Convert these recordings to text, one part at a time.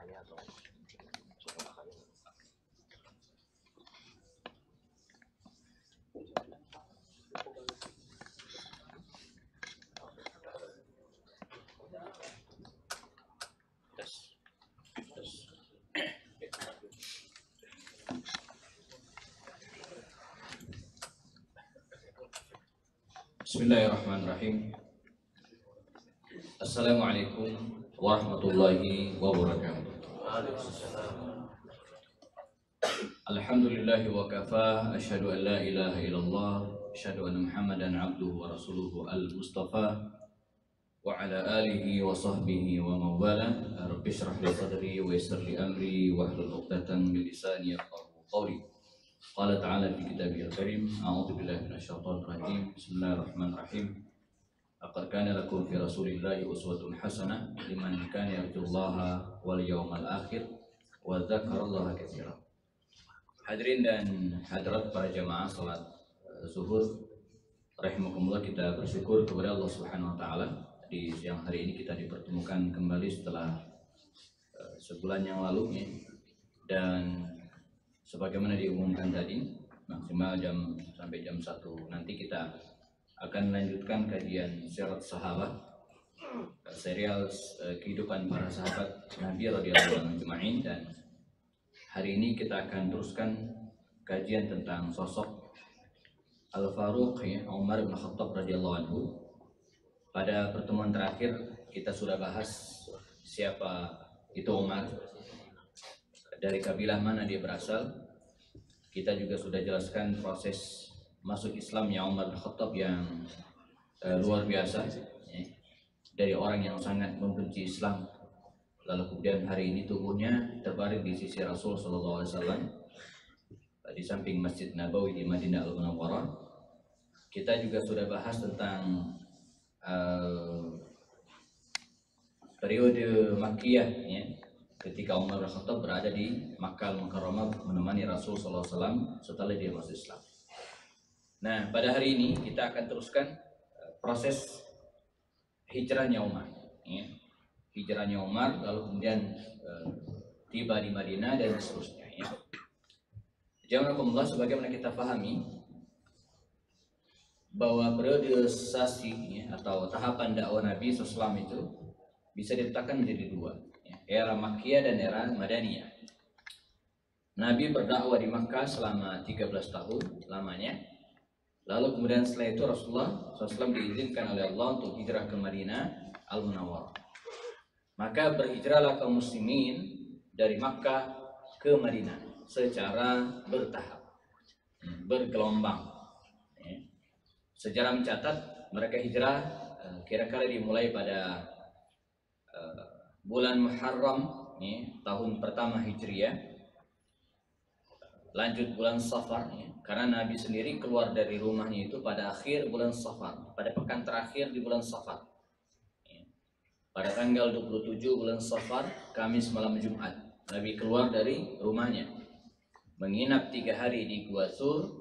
setengahnya atau setengahnya. Bismillahirrahmanirrahim. Assalamualaikum warahmatullahi wabarakatuh. Alhamdulillahi wa kafa, asyhadu an la ilaha illallah, asyhadu anna Muhammadan abduhu wa rasuluhu al-mustafa wa ala alihi wa sahbihi wa mawala. Rabbi shrah li sadri wa yassir li amri wa hlul 'uqdatam min lisani yafqahu qawli. Qala ta'ala fi kitabihil karim, a'udzu billahi minasyaitonir rajim. Bismillahirrahmanirrahim. Laqad kana lakum fi rasulillahi uswatun hasanah liman kana yarjullaha wal yawmal akhir wa dzakarallaha katsiran. Hadirin dan hadirat para jamaah salat zuhur rahimakumullah, kita bersyukur kepada Allah Subhanahu wa taala di siang hari ini kita dipertemukan kembali setelah sebulan yang lalu ya. Dan sebagaimana diumumkan tadi, maksimal sampai jam 1 nanti kita akan melanjutkan kajian sirat sahabat, serial kehidupan para sahabat Nabi radhiyallahu anhum ajma'in. Dan hari ini kita akan teruskan kajian tentang sosok Al-Faruq ya, Umar bin Khattab radhiyallahu anhu. Pada pertemuan terakhir kita sudah bahas siapa itu Umar, dari kabilah mana dia berasal. Kita juga sudah jelaskan proses masuk Islamnya Umar bin Khattab yang luar biasa ya. Dari orang yang sangat membenci Islam, lalu kemudian hari ini tubuhnya terbaring di sisi Rasul SAW di samping Masjid Nabawi di Madinah Al-Munawwarah. Kita juga sudah bahas tentang periode Makkiyah ya, ketika Umar bin Khattab berada di Makkah Al-Mukarramah menemani Rasul SAW setelah dia masuk Islam. Nah, pada hari ini kita akan teruskan proses hijrahnya Umar ya. Hijrahnya Umar, lalu kemudian tiba di Madinah dan seterusnya ya. Jazakumullah, sebagaimana kita pahami bahwa periodisasi ya, atau tahapan dakwah Nabi SAW itu bisa diletakkan menjadi dua, era Makkiyah dan era Madaniyah. Nabi berdakwah di Makkah selama 13 tahun lamanya. Lalu kemudian setelah itu Rasulullah SAW diizinkan oleh Allah untuk hijrah ke Madinah Al-Munawwarah. Maka berhijrahlah kaum muslimin dari Makkah ke Madinah secara bertahap, bergelombang. Sejarah mencatat mereka hijrah kira-kira dimulai pada bulan Muharram ya, tahun pertama Hijriah, lanjut bulan Safar ya, karena Nabi sendiri keluar dari rumahnya itu pada akhir bulan Safar, pada pekan terakhir di bulan Safar ya. Pada tanggal 27 bulan Safar, Kamis malam Jumat, Nabi keluar dari rumahnya, menginap 3 hari di Gua Sur.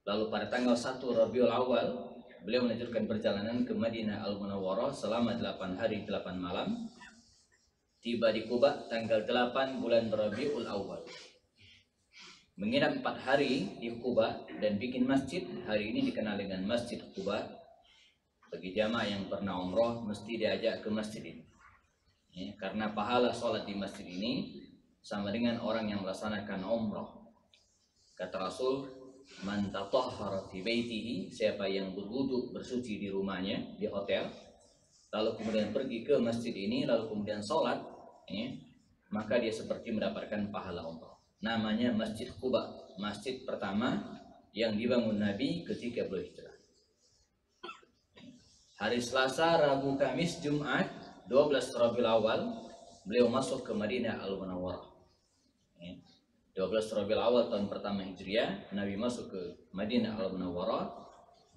Lalu pada tanggal 1 Rabiul Awal beliau melanjutkan perjalanan ke Madinah Al-Munawwarah selama 8 hari 8 malam. Tiba di Quba tanggal 8 bulan Rabiul Awal. Menginap 4 hari di Quba dan bikin masjid. Hari ini dikenal dengan Masjid Quba. Bagi jamaah yang pernah umroh mesti diajak ke masjid ini ya, karena pahala sholat di masjid ini sama dengan orang yang melaksanakan umroh. Kata Rasul, man tatahhara fi baitihi, siapa yang berwudu bersuci di rumahnya, di hotel, lalu kemudian pergi ke masjid ini, lalu kemudian sholat ya, maka dia seperti mendapatkan pahala umroh. Namanya Masjid Quba, masjid pertama yang dibangun Nabi ketika berhijrah. Hari Selasa, Rabu, Kamis, Jumat 12 Rabiul Awal beliau masuk ke Madinah Al-Munawwarah. 12 Rabiul Awal tahun pertama Hijriah, Nabi masuk ke Madinah Al-Munawwarah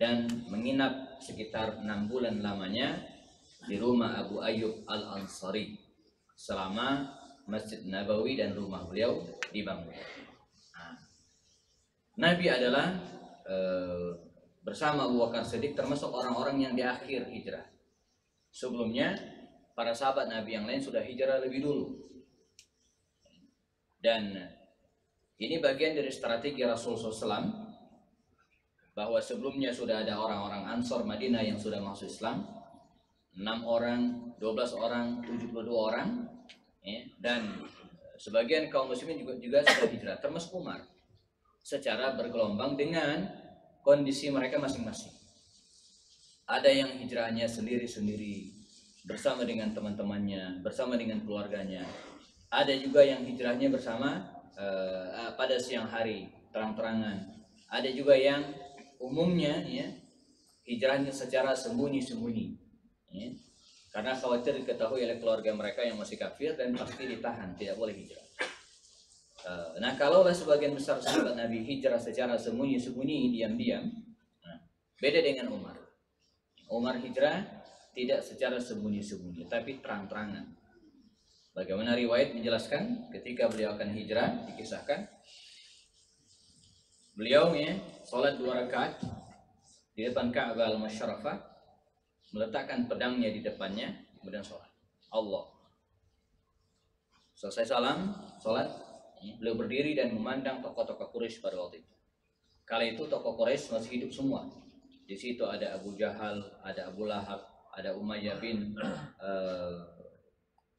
dan menginap sekitar 6 bulan lamanya di rumah Abu Ayyub Al-Ansari selama Masjid Nabawi dan rumah beliau dibangun. Nabi adalah bersama Abu Bakar Siddiq termasuk orang-orang yang di akhir hijrah. Sebelumnya para sahabat Nabi yang lain sudah hijrah lebih dulu. Dan ini bagian dari strategi Rasulullah SAW, bahwa sebelumnya sudah ada orang-orang Ansor Madinah yang sudah masuk Islam, 6 orang, 12 orang, 72 orang, ya, dan sebagian kaum muslimin juga sudah hijrah, termasuk Umar, secara bergelombang dengan kondisi mereka masing-masing. Ada yang hijrahnya sendiri-sendiri, bersama dengan teman-temannya, bersama dengan keluarganya. Ada juga yang hijrahnya bersama pada siang hari, terang-terangan. Ada juga yang umumnya ya hijrahnya secara sembunyi-sembunyi, ya, karena khawatir diketahui oleh keluarga mereka yang masih kafir dan pasti ditahan, tidak boleh hijrah. Nah, kalaulah sebagian besar sahabat Nabi hijrah secara sembunyi-sembunyi, diam-diam, nah, beda dengan Umar. Umar hijrah tidak secara sembunyi-sembunyi, tapi terang-terangan. Bagaimana riwayat menjelaskan ketika beliau akan hijrah, dikisahkan beliau ya sholat 2 rakaat di depan Ka'bah al-Musyarrafah, meletakkan pedangnya di depannya, kemudian sholat. Allah. Selesai salam, sholat, beliau berdiri dan memandang tokoh-tokoh Quraisy pada waktu itu. Kala itu tokoh Quraisy masih hidup semua. Di situ ada Abu Jahal, ada Abu Lahab, ada Umayyah bin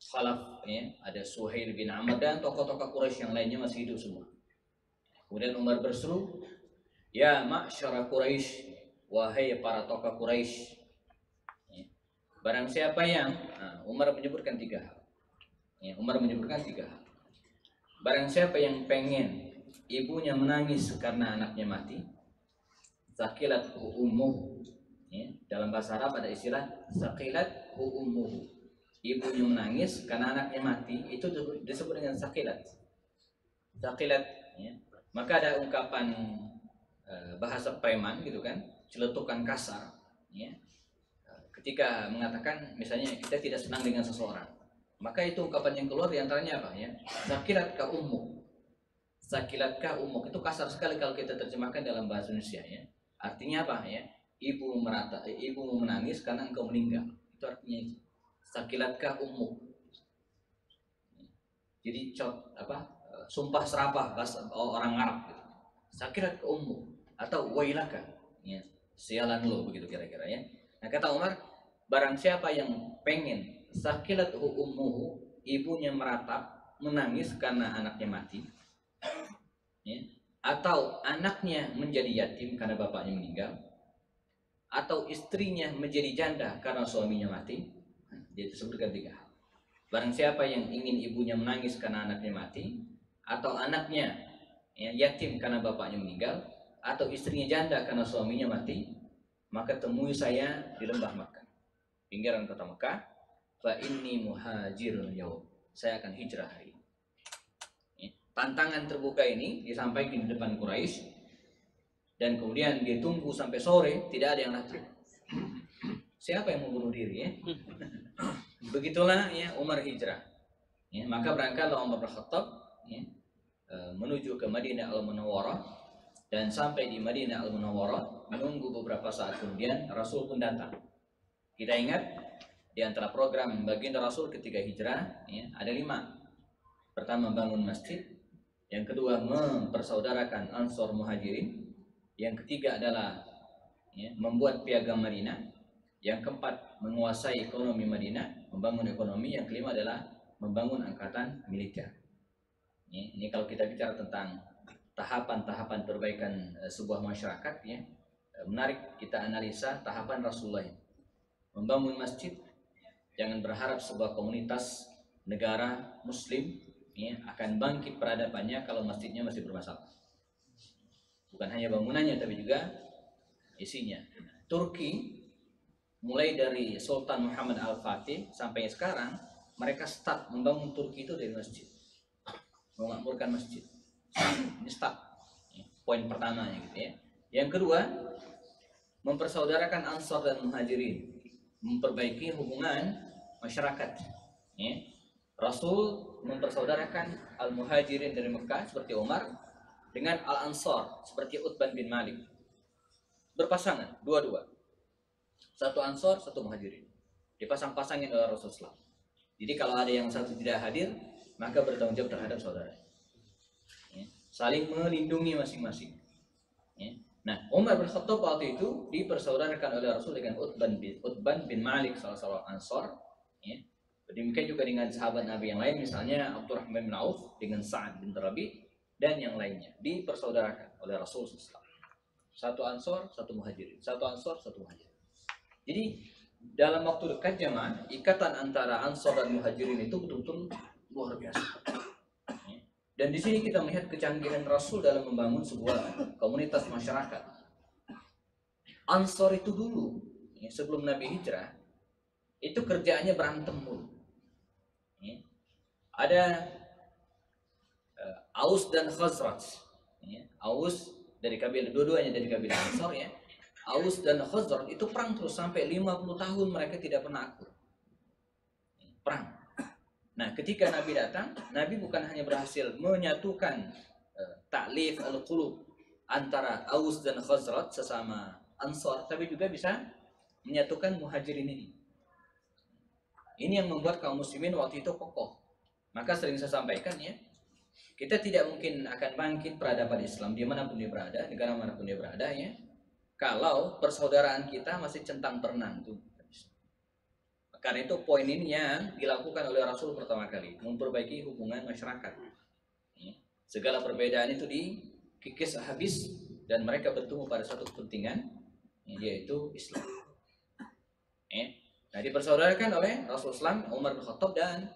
Khalaf, ya, ada Suhail bin Amr, dan tokoh-tokoh Quraisy yang lainnya masih hidup semua. Kemudian Umar berseru, "Ya ma'syara Quraisy, wahai para tokoh Quraisy." Ya. Barang siapa yang Umar menyebutkan 3 hal. Ya, Umar menyebutkan 3 hal. Barang siapa yang pengen ibunya menangis karena anaknya mati, sakilat ummuhu. Ya, dalam bahasa Arab ada istilah sakilat ummuhu. Ibunya menangis karena anaknya mati, itu disebut dengan sakilat. Sakilat, ya. Maka ada ungkapan bahasa preman gitu kan, celetukan kasar, ya. Ketika mengatakan misalnya kita tidak senang dengan seseorang, maka itu ungkapan yang keluar diantaranya apa ya? Sakilat ka ummuk. Sakilat ka ummuk itu kasar sekali kalau kita terjemahkan dalam bahasa Indonesia, ya. Artinya apa ya? Ibu menangis karena engkau meninggal. Itu artinya itu. Sakilatkah ummuk. Jadi sumpah serapah bahasa orang Arab gitu. Sakilat ke ummuk atau wailaka, ya, sialan lo, begitu kira-kira, ya. Nah, kata Umar, barang siapa yang pengen sakilat ummuhu, ibunya meratap menangis karena anaknya mati, ya, atau anaknya menjadi yatim karena bapaknya meninggal, atau istrinya menjadi janda karena suaminya mati, dia disebutkan 3 hal. Barang siapa yang ingin ibunya menangis karena anaknya mati, atau anaknya ya, yatim karena bapaknya meninggal, atau istrinya janda karena suaminya mati, maka temui saya di lembah Makkah, pinggiran kota Makkah. Fa inni muhajirun yaum. Saya akan hijrah hari ini. Ya. Tantangan terbuka ini disampaikan di depan Quraisy, dan kemudian dia tunggu sampai sore, tidak ada yang datang. Siapa yang mau bunuh diri, ya? Begitulah ya Umar hijrah. Ya, maka berangkatlah Umar bin Khattab, ya, menuju ke Madinah Al-Munawwarah, dan sampai di Madinah Al-Munawwarah menunggu beberapa saat kemudian Rasul pun datang. Kita ingat di antara program baginda Rasul ketika hijrah, ya, ada 5. Pertama, bangun masjid. Yang kedua, mempersaudarakan Ansor Muhajirin. Yang ketiga adalah ya, membuat piagam Madinah. Yang keempat, menguasai ekonomi Madinah, membangun ekonomi. Yang kelima adalah membangun angkatan militer. Ini kalau kita bicara tentang tahapan-tahapan perbaikan sebuah masyarakat, ya, menarik kita analisa tahapan Rasulullah. Membangun masjid, jangan berharap sebuah komunitas negara Muslim, ya, akan bangkit peradabannya kalau masjidnya masih bermasalah. Bukan hanya bangunannya, tapi juga isinya. Turki, mulai dari Sultan Muhammad Al-Fatih sampai sekarang, mereka start membangun Turki itu dari masjid, memakmurkan masjid. Ini start, ya, poin pertamanya gitu, ya. Yang kedua, mempersaudarakan Ansor dan Muhajirin, memperbaiki hubungan masyarakat, ya. Rasul mempersaudarakan Al-Muhajirin dari Mekah seperti Umar dengan Al-Ansor seperti Utban bin Malik, berpasangan dua-dua. Satu Ansor, satu Muhajirin, dipasang-pasangin oleh Rasulullah. Jadi kalau ada yang satu tidak hadir, maka bertanggung jawab terhadap saudara. saling melindungi masing-masing. Ya. Nah, Umar bin Khattab waktu itu dipersaudarakan oleh Rasul dengan Utban bin Malik, salah seorang Ansor. Ya. Demikian juga dengan sahabat Nabi yang lain, misalnya Abdurrahman bin Auf dengan Sa'ad bin Rabi dan yang lainnya, dipersaudarakan oleh Rasul SAW. Satu Ansor, satu Muhajirin. Satu Ansor, satu Muhajirin. Jadi dalam waktu dekat jemaah, ikatan antara Ansor dan Muhajirin itu betul-betul luar biasa. Dan di sini kita melihat kecanggihan Rasul dalam membangun sebuah komunitas masyarakat. Ansor itu dulu, sebelum Nabi hijrah, itu kerjaannya berantem mulu. Ada Aus dan Khazraj. Aus dari kabilah, dua-duanya dari kabilah Ansor ya. Aus dan Khazraj itu perang terus sampai 50 tahun mereka tidak pernah akur. Perang. Nah, ketika Nabi datang, Nabi bukan hanya berhasil menyatukan ta'lif al-qulub antara Aus dan Khazraj sesama Ansor, tapi juga bisa menyatukan Muhajirin ini. Ini yang membuat kaum muslimin waktu itu kokoh. Maka sering saya sampaikan ya, kita tidak mungkin akan bangkit peradaban Islam dimanapun dia berada, negara manapun dia berada ya, kalau persaudaraan kita masih centang perenang tuh. Karena itu poin ini yang dilakukan oleh Rasul pertama kali, memperbaiki hubungan masyarakat. Segala perbedaan itu dikikis habis dan mereka bertemu pada satu kepentingan, yaitu Islam. Nah, dipersaudarakan oleh Rasulullah SAW, Umar bin Khattab, dan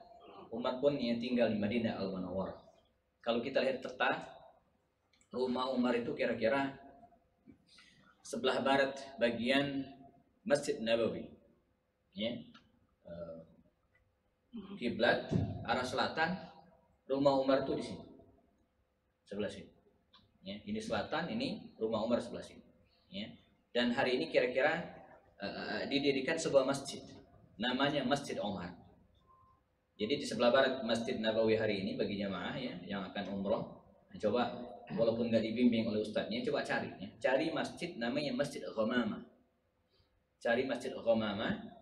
Umar pun yang tinggal di Madinah Al-Munawwarah. Kalau kita lihat peta rumah Umar itu kira-kira sebelah barat bagian Masjid Nabawi, ya. Kiblat arah selatan, rumah Umar itu di sini, sebelah sini. Ya, ini selatan, ini rumah Umar sebelah sini. Ya. Dan hari ini kira-kira didirikan sebuah masjid, namanya Masjid Umar. Jadi di sebelah barat Masjid Nabawi hari ini bagi jamaah ya yang akan umroh, coba walaupun nggak dibimbing oleh ustadznya, coba cari ya. Cari masjid namanya Masjid Ghamamah. Cari Masjid Ghamamah.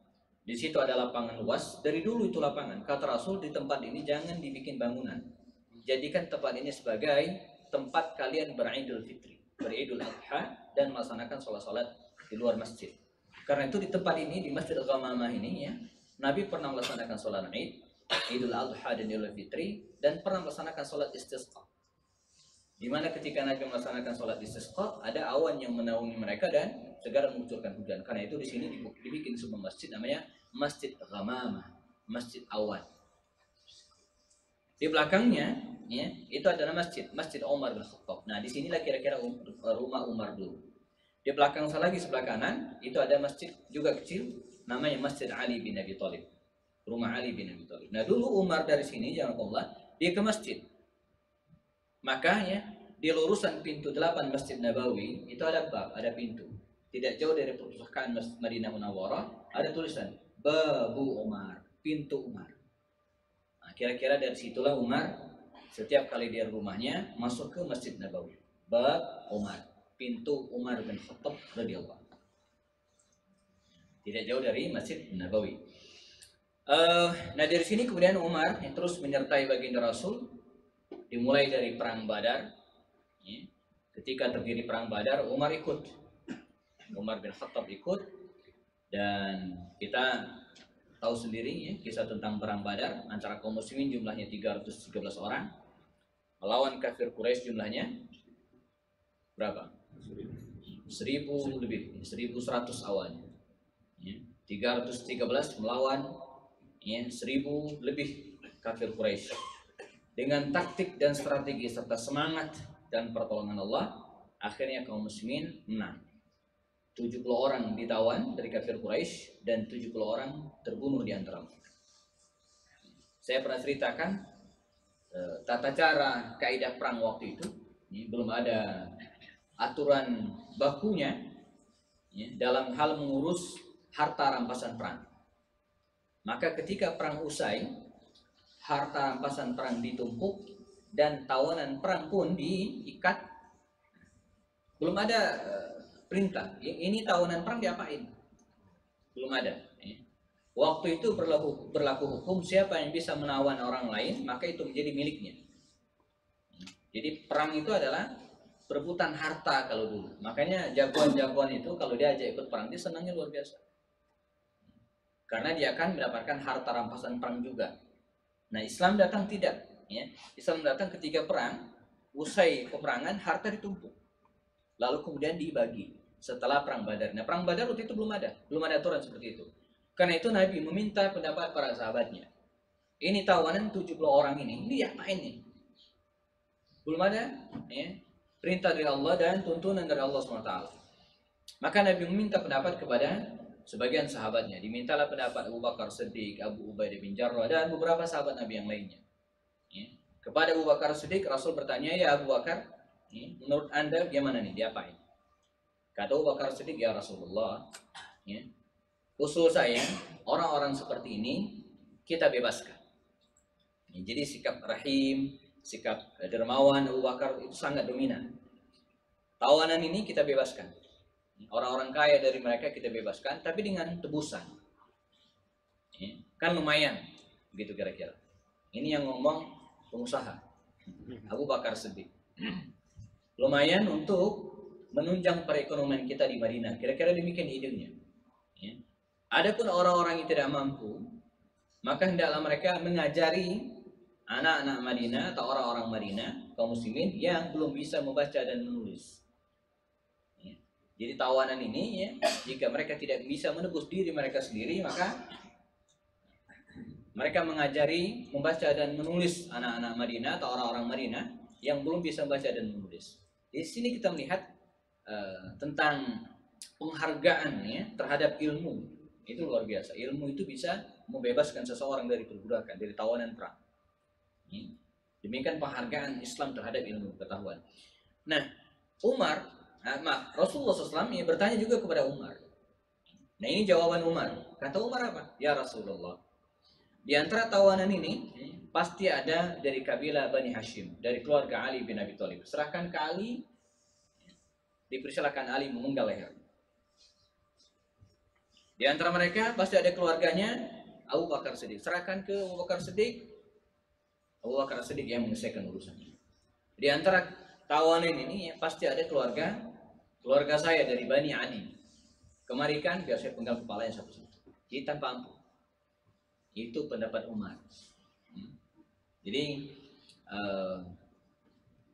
Di situ ada lapangan luas. Dari dulu itu lapangan. Kata Rasul, di tempat ini jangan dibikin bangunan. Jadikan tempat ini sebagai tempat kalian beridul fitri, beridul adha, dan melaksanakan sholat-sholat di luar masjid. Karena itu di tempat ini, di Masjid Ghamamah ini ya, Nabi pernah melaksanakan sholat Id, Idul Adha dan Idul Fitri, dan pernah melaksanakan sholat istisqa. Di mana ketika Nabi melaksanakan sholat istisqa, ada awan yang menaungi mereka dan segera mengucurkan hujan. Karena itu di sini dibikin sebuah masjid namanya Masjid Ghamamah, Masjid Awan. Di belakangnya, ya, itu adalah Masjid Umar bin Khattab. Nah, di sinilah kira-kira rumah Umar dulu. Di belakang lagi sebelah kanan, itu ada masjid juga kecil, namanya Masjid Ali bin Abi Thalib. Rumah Ali bin Abi Thalib. Nah, dulu Umar dari sini, jangan Allah, dia ke masjid. Makanya di lurusan pintu 8 Masjid Nabawi itu ada bab, ada pintu. Tidak jauh dari perpustakaan Madinah Munawwarah ada tulisan Babu Umar, pintu Umar. Nah, kira-kira dari situlah Umar setiap kali dia rumahnya masuk ke Masjid Nabawi. Bab Umar, pintu Umar bin Khattab radhiyallahu. Tidak jauh dari Masjid Nabawi. Nah, dari sini kemudian Umar yang terus menyertai baginda Rasul, dimulai dari perang Badar. Ya. Ketika terjadi perang Badar, Umar ikut. Umar bin Khattab ikut, dan kita tahu sendiri ya, kisah tentang perang Badar antara kaum muslimin jumlahnya 313 orang melawan kafir Quraisy jumlahnya berapa? 1000 lebih, 1100 awalnya. Ya. 313 melawan ya, 1000 lebih kafir Quraisy. Dengan taktik dan strategi serta semangat dan pertolongan Allah, akhirnya kaum muslimin menang. 70 orang ditawan dari kafir Quraisy dan 70 orang terbunuh di antara mereka. Saya pernah ceritakan tata cara kaidah perang waktu itu. Ini belum ada aturan bakunya ya, dalam hal mengurus harta rampasan perang. Maka ketika perang usai, harta rampasan perang ditumpuk dan tawanan perang pun diikat. Belum ada perintah, ini tawanan perang diapain? Belum ada. Waktu itu berlaku hukum, siapa yang bisa menawan orang lain, maka itu menjadi miliknya. Jadi perang itu adalah perebutan harta kalau dulu. Makanya jagoan-jagoan itu kalau diajak ikut perang dia senangnya luar biasa. Karena dia akan mendapatkan harta rampasan perang juga. Nah, Islam datang tidak, ya. Islam datang ketika perang, usai peperangan harta ditumpuk. Lalu kemudian dibagi setelah perang Badar. Nah, perang Badar waktu itu belum ada aturan seperti itu. Karena itu Nabi meminta pendapat para sahabatnya. Ini tawanan 70 orang ini diapain nih? Belum ada, ya, perintah dari Allah dan tuntunan dari Allah SWT. Maka Nabi meminta pendapat kepada sebagian sahabatnya. Dimintalah pendapat Abu Bakar Siddiq, Abu Ubaidah bin Jarrah, dan beberapa sahabat Nabi yang lainnya. Ya. Kepada Abu Bakar Siddiq, Rasul bertanya, ya Abu Bakar, ya, menurut anda gimana nih, diapain? Kata Abu Bakar Siddiq, ya Rasulullah, ya, usul saya, orang-orang seperti ini kita bebaskan. Ya, jadi sikap rahim, sikap dermawan Abu Bakar itu sangat dominan. Tawanan ini kita bebaskan. Orang-orang kaya dari mereka kita bebaskan, tapi dengan tebusan. Ya, kan lumayan, begitu kira-kira. Ini yang ngomong pengusaha, Abu Bakar Siddiq. Lumayan untuk menunjang perekonomian kita di Madinah. Kira-kira demikian idenya. Ya. Adapun orang-orang yang tidak mampu, maka hendaklah mereka mengajari anak-anak Madinah atau orang-orang Madinah, kaum muslimin yang belum bisa membaca dan menulis. Ya. Jadi tawanan ini, ya, jika mereka tidak bisa menebus diri mereka sendiri, maka mereka mengajari membaca dan menulis anak-anak Madinah atau orang-orang Madinah yang belum bisa membaca dan menulis. Di sini kita melihat tentang penghargaan, ya, terhadap ilmu. Itu luar biasa. Ilmu itu bisa membebaskan seseorang dari perbudakan, dari tawanan perang. Demikian penghargaan Islam terhadap ilmu pengetahuan. Nah, Rasulullah SAW ya, bertanya juga kepada Umar. Nah, ini jawaban Umar. Kata Umar apa? Ya Rasulullah, di antara tawanan ini pasti ada dari kabilah Bani Hashim, dari keluarga Ali bin Abi Thalib. Serahkan ke Ali, dipersilakan Ali memenggal leher. Di antara mereka pasti ada keluarganya Abu Bakar Siddiq. Serahkan ke Abu Bakar Siddiq. Abu Bakar Siddiq yang menyelesaikan urusannya. Di antara tawanan ini ya, pasti ada keluarga saya dari Bani Adi. Kemarikan biar saya penggal kepalanya satu-satu. Jadi tanpa ampun. Itu pendapat Umar. Jadi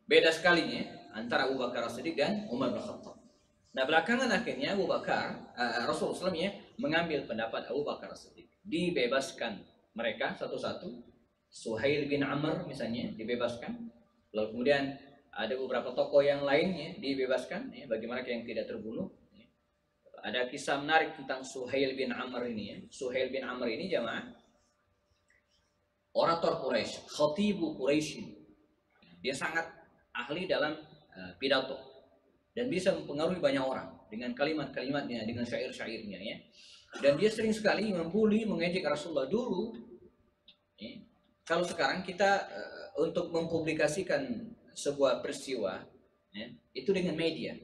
beda sekali ya antara Abu Bakar Siddiq dan Umar bin Khattab. Nah, belakangan akhirnya Abu Bakar Rasulullah SAW ya, mengambil pendapat Abu Bakar Siddiq. Dibebaskan mereka satu-satu. Suhail bin Amr misalnya dibebaskan. Lalu kemudian ada beberapa tokoh yang lainnya dibebaskan ya, bagi mereka yang tidak terbunuh. Ya. Ada kisah menarik tentang Suhail bin Amr ini ya. Suhail bin Amr ini jamaah orator Quraisy, khatibu Quraisy. Dia sangat ahli dalam pidato dan bisa mempengaruhi banyak orang dengan kalimat-kalimatnya, dengan syair-syairnya ya. Dan dia sering sekali membuli, mengejek Rasulullah dulu. Ya. Kalau sekarang kita untuk mempublikasikan sebuah peristiwa ya, itu dengan media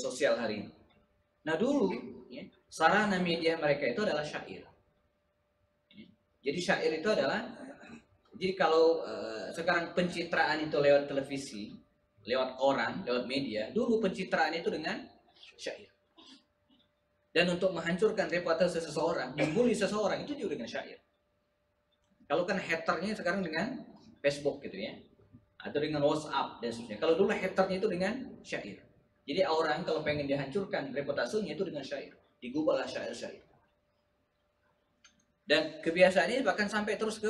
sosial hari ini. Nah dulu ya, sarana media mereka itu adalah syair. Ya. Jadi syair itu adalah, jadi kalau sekarang pencitraan itu lewat televisi, lewat koran, lewat media, dulu pencitraan itu dengan syair. Dan untuk menghancurkan reputasi seseorang, membuli seseorang itu juga dengan syair. Kalau kan haternya sekarang dengan Facebook gitu ya, atau dengan WhatsApp dan sebagainya. Kalau dulu haternya itu dengan syair. Jadi orang kalau pengen dihancurkan reputasinya itu dengan syair, digubahlah syair-syair. Dan kebiasaan ini bahkan sampai terus ke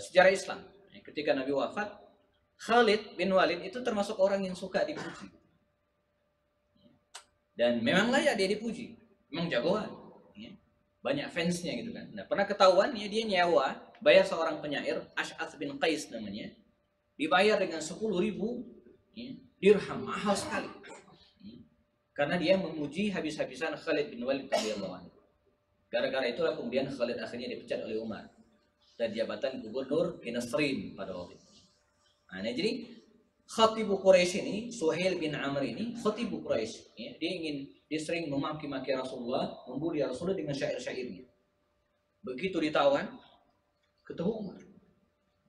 sejarah Islam. Ketika Nabi wafat, Khalid bin Walid itu termasuk orang yang suka dipuji. Dan memang layak dia dipuji, memang jagoan. Banyak fansnya gitu kan. Nah, pernah ketahuan ya, dia nyewa, bayar seorang penyair, Ash'ath bin Qais namanya, dibayar dengan 10.000 ya, dirham, mahal sekali. Karena dia memuji habis-habisan Khalid bin Walid radhiyallahu anhu. Gara-gara itulah kemudian Khalid akhirnya dipecat oleh Umar dari jabatan gubernur di Nasrin pada waktu itu. Nah, jadi Khatibu Quraisy ini, Suhail bin Amr ini, Khatibu Quraisy, ya, dia sering memaki-maki Rasulullah, membuli Rasulullah dengan syair-syairnya. Begitu ditawan, ketemu Umar.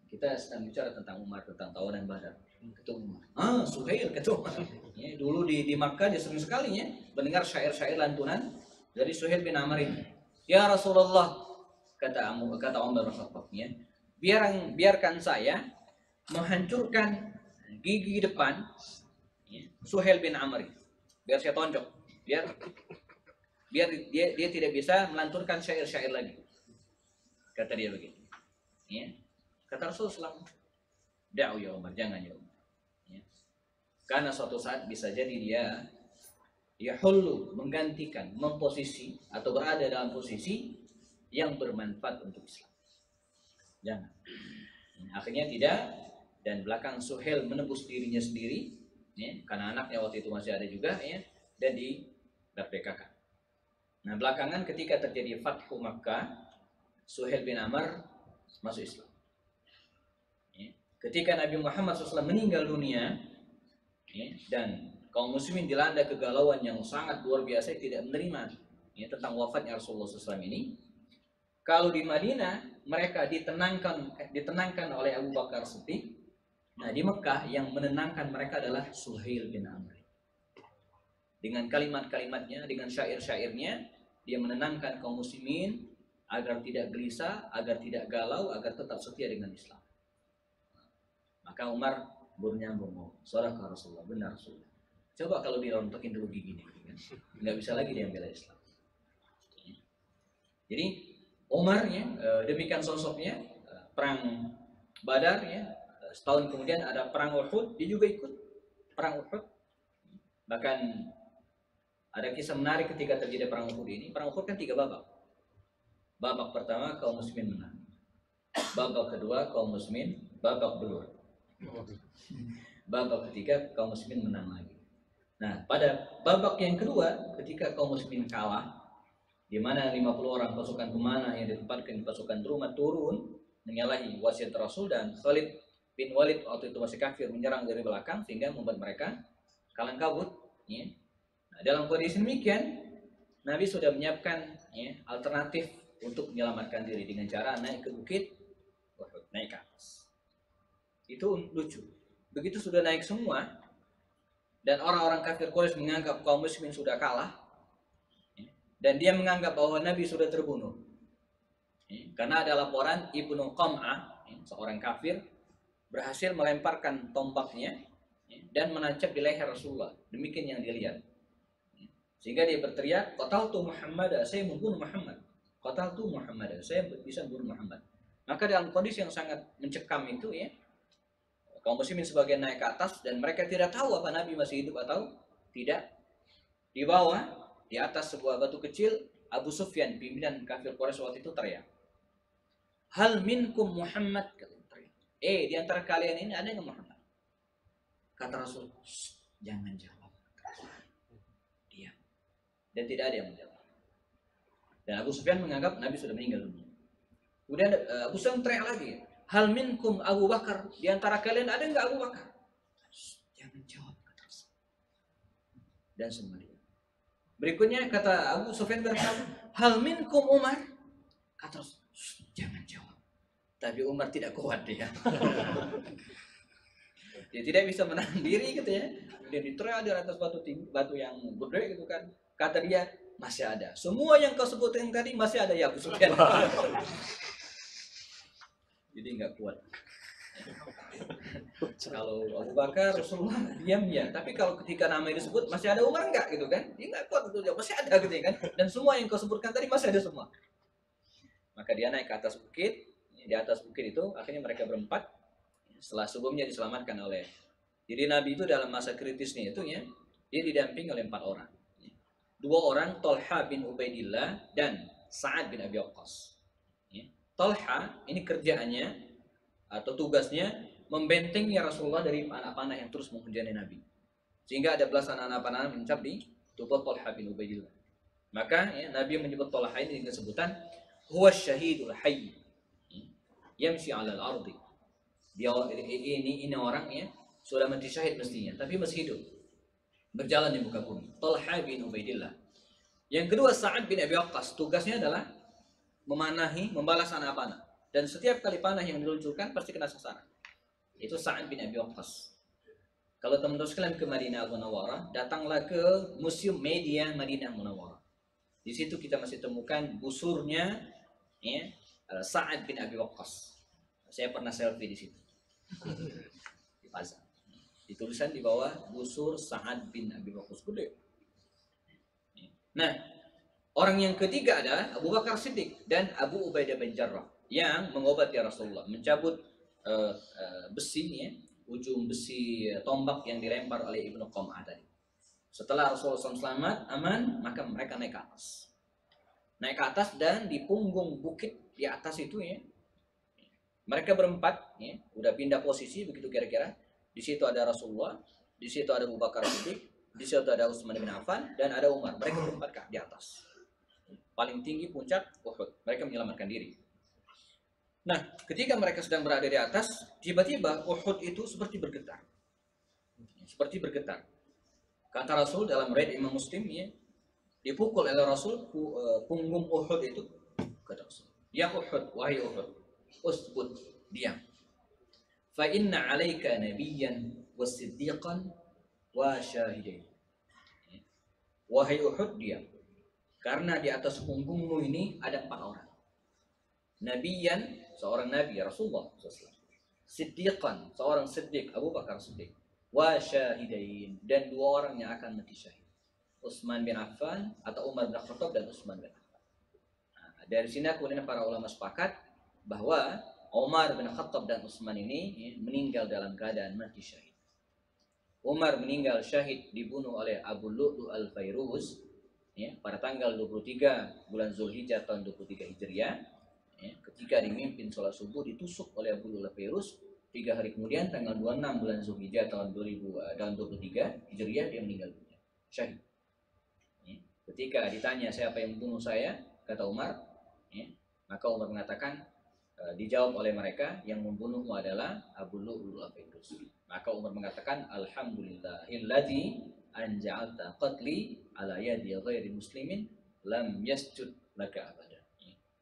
Kita sedang bicara tentang Umar, tentang tawanan Badar. Kata Umar. Suhail kata Umar. Ya, dulu di Makkah dia sering sekali ya mendengar syair-syair lantunan dari Suhail bin Amr ini. Ya Rasulullah, kata Umar bin Khattab, ya, biarkan saya menghancurkan gigi depan ya, Suhail bin Amr. Biar saya tonjok. Biar dia tidak bisa melantunkan syair-syair lagi. Kata dia begitu. Ya. Kata Rasulullah, da'u ya Umar, jangan ya Umar. Ya. Karena suatu saat bisa jadi dia yahullu, menggantikan, memposisi atau berada dalam posisi yang bermanfaat untuk Islam. Jangan. Akhirnya tidak, dan belakang Suhail menebus dirinya sendiri, ya, karena anaknya waktu itu masih ada juga, ya, dan dimerdekakan. Nah, belakangan ketika terjadi Fathu Makkah, Suhail bin Amr masuk Islam. Ya. Ketika Nabi Muhammad SAW meninggal dunia, ya, dan kaum muslimin dilanda kegalauan yang sangat luar biasa, tidak menerima ya, tentang wafatnya Rasulullah SAW ini. Kalau di Madinah mereka ditenangkan oleh Abu Bakar Siddiq. Nah, di Mekah yang menenangkan mereka adalah Suhail bin Amr. Dengan kalimat-kalimatnya, dengan syair-syairnya, dia menenangkan kaum muslimin agar tidak gelisah, agar tidak galau, agar tetap setia dengan Islam. Maka Umar bernyambung, suara ke Rasulullah, benar Rasulullah. Coba kalau dirontokin dulu giginya, nggak bisa lagi dia membela Islam. Jadi Umar ya, demikian sosoknya. Perang Badar ya, setahun kemudian ada perang Uhud, dia juga ikut perang Uhud. Bahkan ada kisah menarik ketika terjadi perang Uhud ini. Perang Uhud kan 3 babak. Babak pertama kaum muslimin menang. Babak kedua kaum muslimin babak belur. Babak ketiga kaum muslimin menang lagi. Nah, pada babak yang kedua ketika kaum muslimin kalah, di mana 50 orang pasukan pemanah yang ditempatkan di pasukan rumah turun menyalahi wasiat Rasul, dan Khalid bin Walid waktu itu masih kafir menyerang dari belakang sehingga membuat mereka kalang kabut. Ya. Nah, dalam kondisi demikian Nabi sudah menyiapkan ya, alternatif untuk menyelamatkan diri dengan cara naik ke bukit Uhud, naik ke atas. Itu lucu. Begitu sudah naik semua dan orang-orang kafir Quraisy menganggap kaum muslimin sudah kalah, ya, dan dia menganggap bahwa Nabi sudah terbunuh. Ya, karena ada laporan Ibnu Qam'ah, ya, seorang kafir berhasil melemparkan tombaknya ya, dan menancap di leher Rasulullah. Demikian yang dilihat. Ya, sehingga dia berteriak, qataltu Muhammad, saya membunuh Muhammad. Qataltu Muhammad, saya bisa membunuh Muhammad. Maka dalam kondisi yang sangat mencekam itu ya, kaum muslimin sebagian naik ke atas dan mereka tidak tahu apa Nabi masih hidup atau tidak. Di bawah, di atas sebuah batu kecil, Abu Sufyan, pimpinan kafir Quraisy waktu itu teriak, hal minkum Muhammad? Di antara kalian ini ada yang Muhammad? Kata Rasul, jangan jawab. Diam. Dan tidak ada yang menjawab. Dan Abu Sufyan menganggap Nabi sudah meninggal dunia. Kemudian Abu Sufyan teriak lagi, hal minkum Abu Bakar? Di antara kalian ada nggak Abu Bakar? Jangan jawab, kata Rasul. Dan semua diam. Berikutnya kata Abu Sufyan berkata, hal minkum Umar? Kata Rasul, jangan jawab. Tapi Umar tidak kuat dia. Dia tidak bisa menahan diri gitu ya. Dia diteriak di atas batu yang gede gitu kan. Kata dia, masih ada. Semua yang kau sebutin tadi masih ada ya Abu Sufyan. Jadi nggak kuat. Kalau Abu Bakar, Rasulullah diam ya. Tapi kalau ketika namanya disebut masih ada Umar enggak gitu kan? Dia nggak kuat itu, masih ada gitu kan. Dan semua yang kau sebutkan tadi masih ada semua. Maka dia naik ke atas bukit. Di atas bukit itu akhirnya mereka berempat. Setelah sebelumnya diselamatkan oleh. Jadi Nabi itu dalam masa kritisnya itu ya, dia didampingi oleh 4 orang. 2 orang, Talha bin Ubaidillah dan Sa'ad bin Abi Waqqas. Talha ini kerjaannya atau tugasnya membentengi Rasulullah dari anak panah yang terus menghujani Nabi. Sehingga ada belasan anak panah mencap di tubuh Talha bin Ubaidillah. Maka ya, Nabi menyebut Talha ini dengan sebutan huwa syahidul hayy yamshi 'alal ardi. Dia ini orang ya sudah mati syahid mestinya, tapi masih hidup. Berjalan di muka bumi. Talha bin Ubaidillah. Yang kedua Sa'ad bin Abi Waqqas, tugasnya adalah memanahi, membalas anak panah. Dan setiap kali panah yang diluncurkan pasti kena sasaran. Itu Sa'ad bin Abi Waqqas. Kalau teman-teman sekalian ke Madinah Munawwarah, datanglah ke Museum Media Madinah Munawwarah. Di situ kita masih temukan busurnya ya, Sa'ad bin Abi Waqqas. Saya pernah selfie di situ. Dipasang. Ditulisan di bawah busur Sa'ad bin Abi Waqqas gede. Nah, orang yang ketiga adalah Abu Bakar Siddiq dan Abu Ubaidah bin Jarrah yang mengobati Rasulullah, mencabut besinya, ujung besi tombak yang dilempar oleh Ibnu Qam'ah tadi. Setelah Rasulullah SAW selamat, aman, maka mereka naik ke atas. Naik ke atas dan di punggung bukit di atas itu ya, mereka berempat ya, udah pindah posisi begitu kira-kira. Di situ ada Rasulullah, di situ ada Abu Bakar Siddiq, di situ ada Utsman bin Affan dan ada Umar. Mereka berempat di atas. Paling tinggi puncak Uhud. Mereka menyelamatkan diri. Nah, ketika mereka sedang berada di atas, tiba-tiba Uhud itu seperti bergetar. Seperti bergetar. Kata Rasul dalam riwayat Imam Muslim ya, dipukul oleh Rasul punggung Uhud itu. Kata Rasul, "Ya Uhud, wahai Uhud, usbut, diam. Fa inna 'alaika nabiyyan wa siddiqan wa syahidain." Wahai Uhud, diam. Karena di atas punggungmu ini ada 4 orang. Nabiyan, seorang nabi Rasulullah SAW. Siddiqan, seorang siddiq Abu Bakar Siddiq. Wa syahidain, dan 2 orang yang akan mati syahid. Utsman bin Affan atau Umar bin Khattab dan Utsman bin Affan. Nah, dari sini kemudian para ulama sepakat bahwa Umar bin Khattab dan Utsman ini meninggal dalam keadaan mati syahid. Umar meninggal syahid dibunuh oleh Abu Lu'lu' al-Fairuz ya, pada tanggal 23 bulan Zulhijjah tahun 23 Hijriah. Ya, ketika dimimpin sholat subuh ditusuk oleh Abu Lu'lu' al-Fairuz. 3 hari kemudian tanggal 26 bulan Zulhijjah tahun 23 Hijriah dia meninggal dunia syahid. Ya, ketika ditanya siapa yang membunuh saya, kata Umar, ya, maka Umar mengatakan dijawab oleh mereka, yang membunuhmu adalah Abu Lu'lu' al-Fairuz. Maka Umar mengatakan, alhamdulillahilladzi anja'alta qatli ala yadi ghairi muslimin lam yasjud laka abada.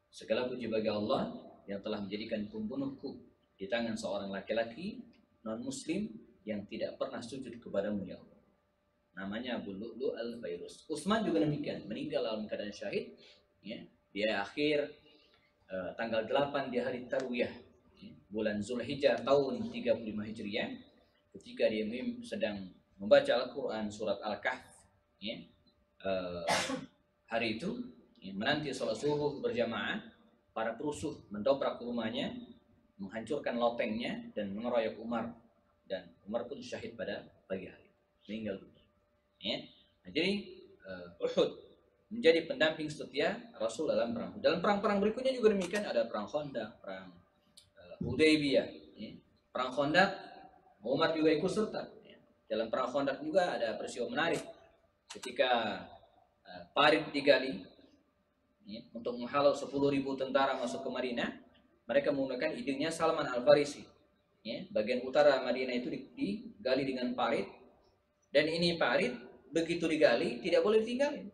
Segala puji bagi Allah yang telah menjadikan pembunuhku di tangan seorang laki-laki non muslim yang tidak pernah sujud kepadamu ya Allah. Namanya Abu Lu'lu' al-Fairuz. Utsman juga demikian, meninggal dalam keadaan syahid ya, dia akhir tanggal 8 di hari Tarwiyah ya, bulan Zulhijjah tahun 35 Hijriah, ketika dia sedang membaca Al-Quran surat Al-Kahf ya, hari itu ya, menanti sholat subuh berjamaah, para perusuh mendobrak rumahnya, menghancurkan lotengnya dan mengeroyok Umar, dan Umar pun syahid pada pagi hari, meninggal dunia ya. Nah, jadi Uhud menjadi pendamping setia Rasul dalam perang. Dalam perang-perang berikutnya juga demikian, ada perang Khandaq, perang Hudaybiyah ya. Perang Khandaq Umar juga ikut serta ya. Dalam perang Khandaq juga ada peristiwa menarik ketika parit digali ya, untuk menghalau 10.000 tentara masuk ke Madinah. Mereka menggunakan idenya Salman Al-Farisi ya. Bagian utara Madinah itu digali dengan parit, dan ini parit begitu digali tidak boleh ditinggalin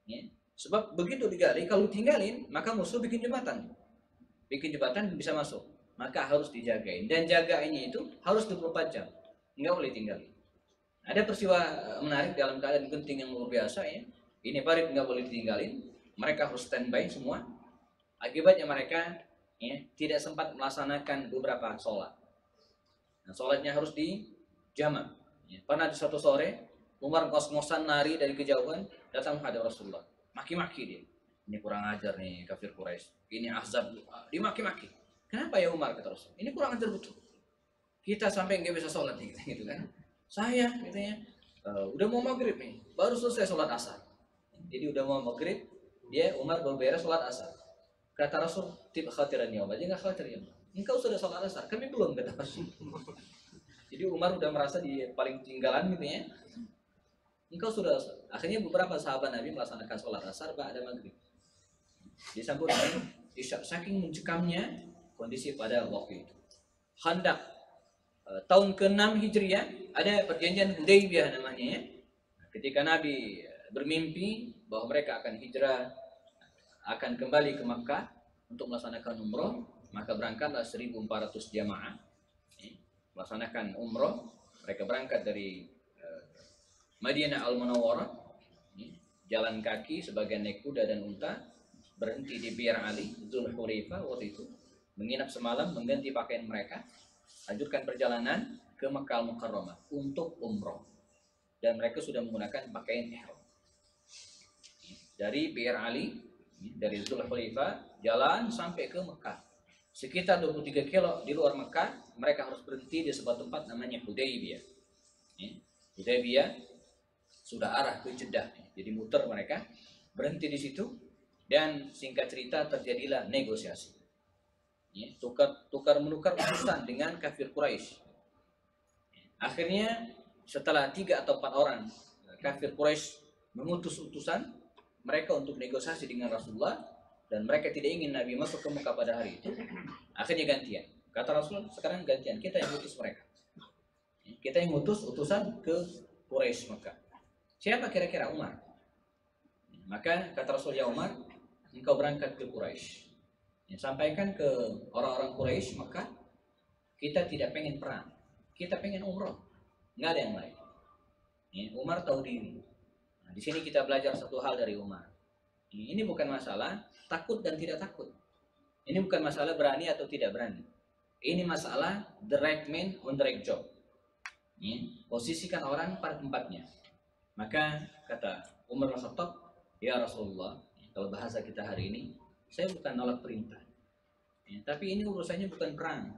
ya. Sebab begitu digali, kalau tinggalin maka musuh bikin jembatan bisa masuk, maka harus dijagain, dan jagainnya itu harus 24 jam, nggak boleh tinggalin. Ada peristiwa menarik dalam keadaan genting yang luar biasa ya. Ini parit nggak boleh ditinggalin, mereka harus standby semua. Akibatnya mereka ya, tidak sempat melaksanakan beberapa sholat. Nah, sholatnya harus dijamak ya. Pernah di suatu sore Umar ngos-ngosan nari dari kejauhan datang menghadap Rasulullah, maki-maki dia, ini kurang ajar nih kafir Quraisy, ini azab, dimaki-maki. Kenapa ya Umar, kata Rasul, ini kurang ajar betul, kita sampai nggak bisa sholat nih gitu kan. Saya katanya udah mau maghrib nih, baru selesai sholat asar. Jadi udah mau maghrib, dia Umar baru beres sholat asar. Kata Rasul, tidak khatiran ya Umar, jangan khawatir ya Umar, engkau sudah sholat asar, kami belum, kata Rasul. Jadi Umar udah merasa di paling tinggalan gitu ya. Engkau sudah. Akhirnya beberapa sahabat Nabi melaksanakan sholat asar pada maghrib, disambut dengan isya, saking mencekamnya kondisi pada waktu itu. Khandaq tahun ke-6 Hijriah ada perjanjian Hudaybiyah namanya ya. Ketika Nabi bermimpi bahwa mereka akan hijrah, akan kembali ke Makkah untuk melaksanakan umroh, maka berangkatlah 1.400 jamaah ya, melaksanakan umroh Mereka berangkat dari Madinah Al-Munawwarah, jalan kaki, sebagian naik kuda dan unta, berhenti di Bir Ali, Dzulhulaifah waktu itu, menginap semalam, mengganti pakaian mereka, lanjutkan perjalanan ke Makkah Al-Mukarramah untuk umroh. Dan mereka sudah menggunakan pakaian ihram. Dari Bir Ali, dari Dzulhulaifah, jalan sampai ke Mekah. Sekitar 23 kilo di luar Mekah, mereka harus berhenti di sebuah tempat namanya Hudaybiyah. Hudaybiyah sudah arah ke Jeddah, jadi muter mereka, berhenti di situ, dan singkat cerita terjadilah negosiasi. Tukar menukar utusan dengan kafir Quraisy. Akhirnya setelah 3 atau 4 orang kafir Quraisy mengutus utusan mereka untuk negosiasi dengan Rasulullah, dan mereka tidak ingin Nabi masuk ke Mekah pada hari itu. Akhirnya gantian. Kata Rasulullah, sekarang gantian, kita yang utus mereka. Kita yang utus utusan ke Quraisy Mekah. Siapa kira-kira? Umar. Maka kata Rasul, ya Umar, engkau berangkat ke Quraisy. Sampaikan ke orang-orang Quraisy Mekah, kita tidak pengen perang, kita pengen umroh, nggak ada yang lain. Umar tahu diri. Nah, di sini kita belajar satu hal dari Umar. Ini bukan masalah takut dan tidak takut. Ini bukan masalah berani atau tidak berani. Ini masalah the right man on the right job. Posisikan orang pada tempatnya. Maka kata Umar bin Khattab, ya Rasulullah, kalau bahasa kita hari ini, saya bukan nolak perintah. Tapi ini urusannya bukan perang,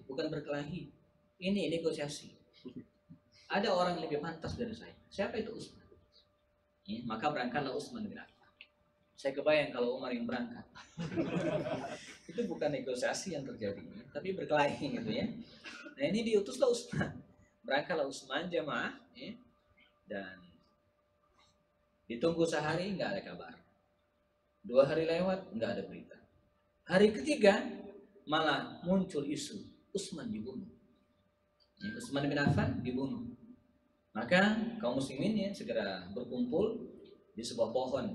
bukan berkelahi. Ini negosiasi. Ada orang yang lebih pantas dari saya. Siapa itu? Utsman. Maka berangkatlah Utsman bin Affan. Saya kebayang kalau Umar yang berangkat. Itu bukan negosiasi yang terjadi, tapi berkelahi gitu ya. Nah ini diutuslah Utsman. Berangkatlah Utsman jamaah, dan ditunggu sehari nggak ada kabar. 2 hari lewat nggak ada berita. Hari ketiga malah muncul isu Utsman dibunuh. Utsman bin Affan dibunuh. Maka kaum muslimin segera berkumpul di sebuah pohon,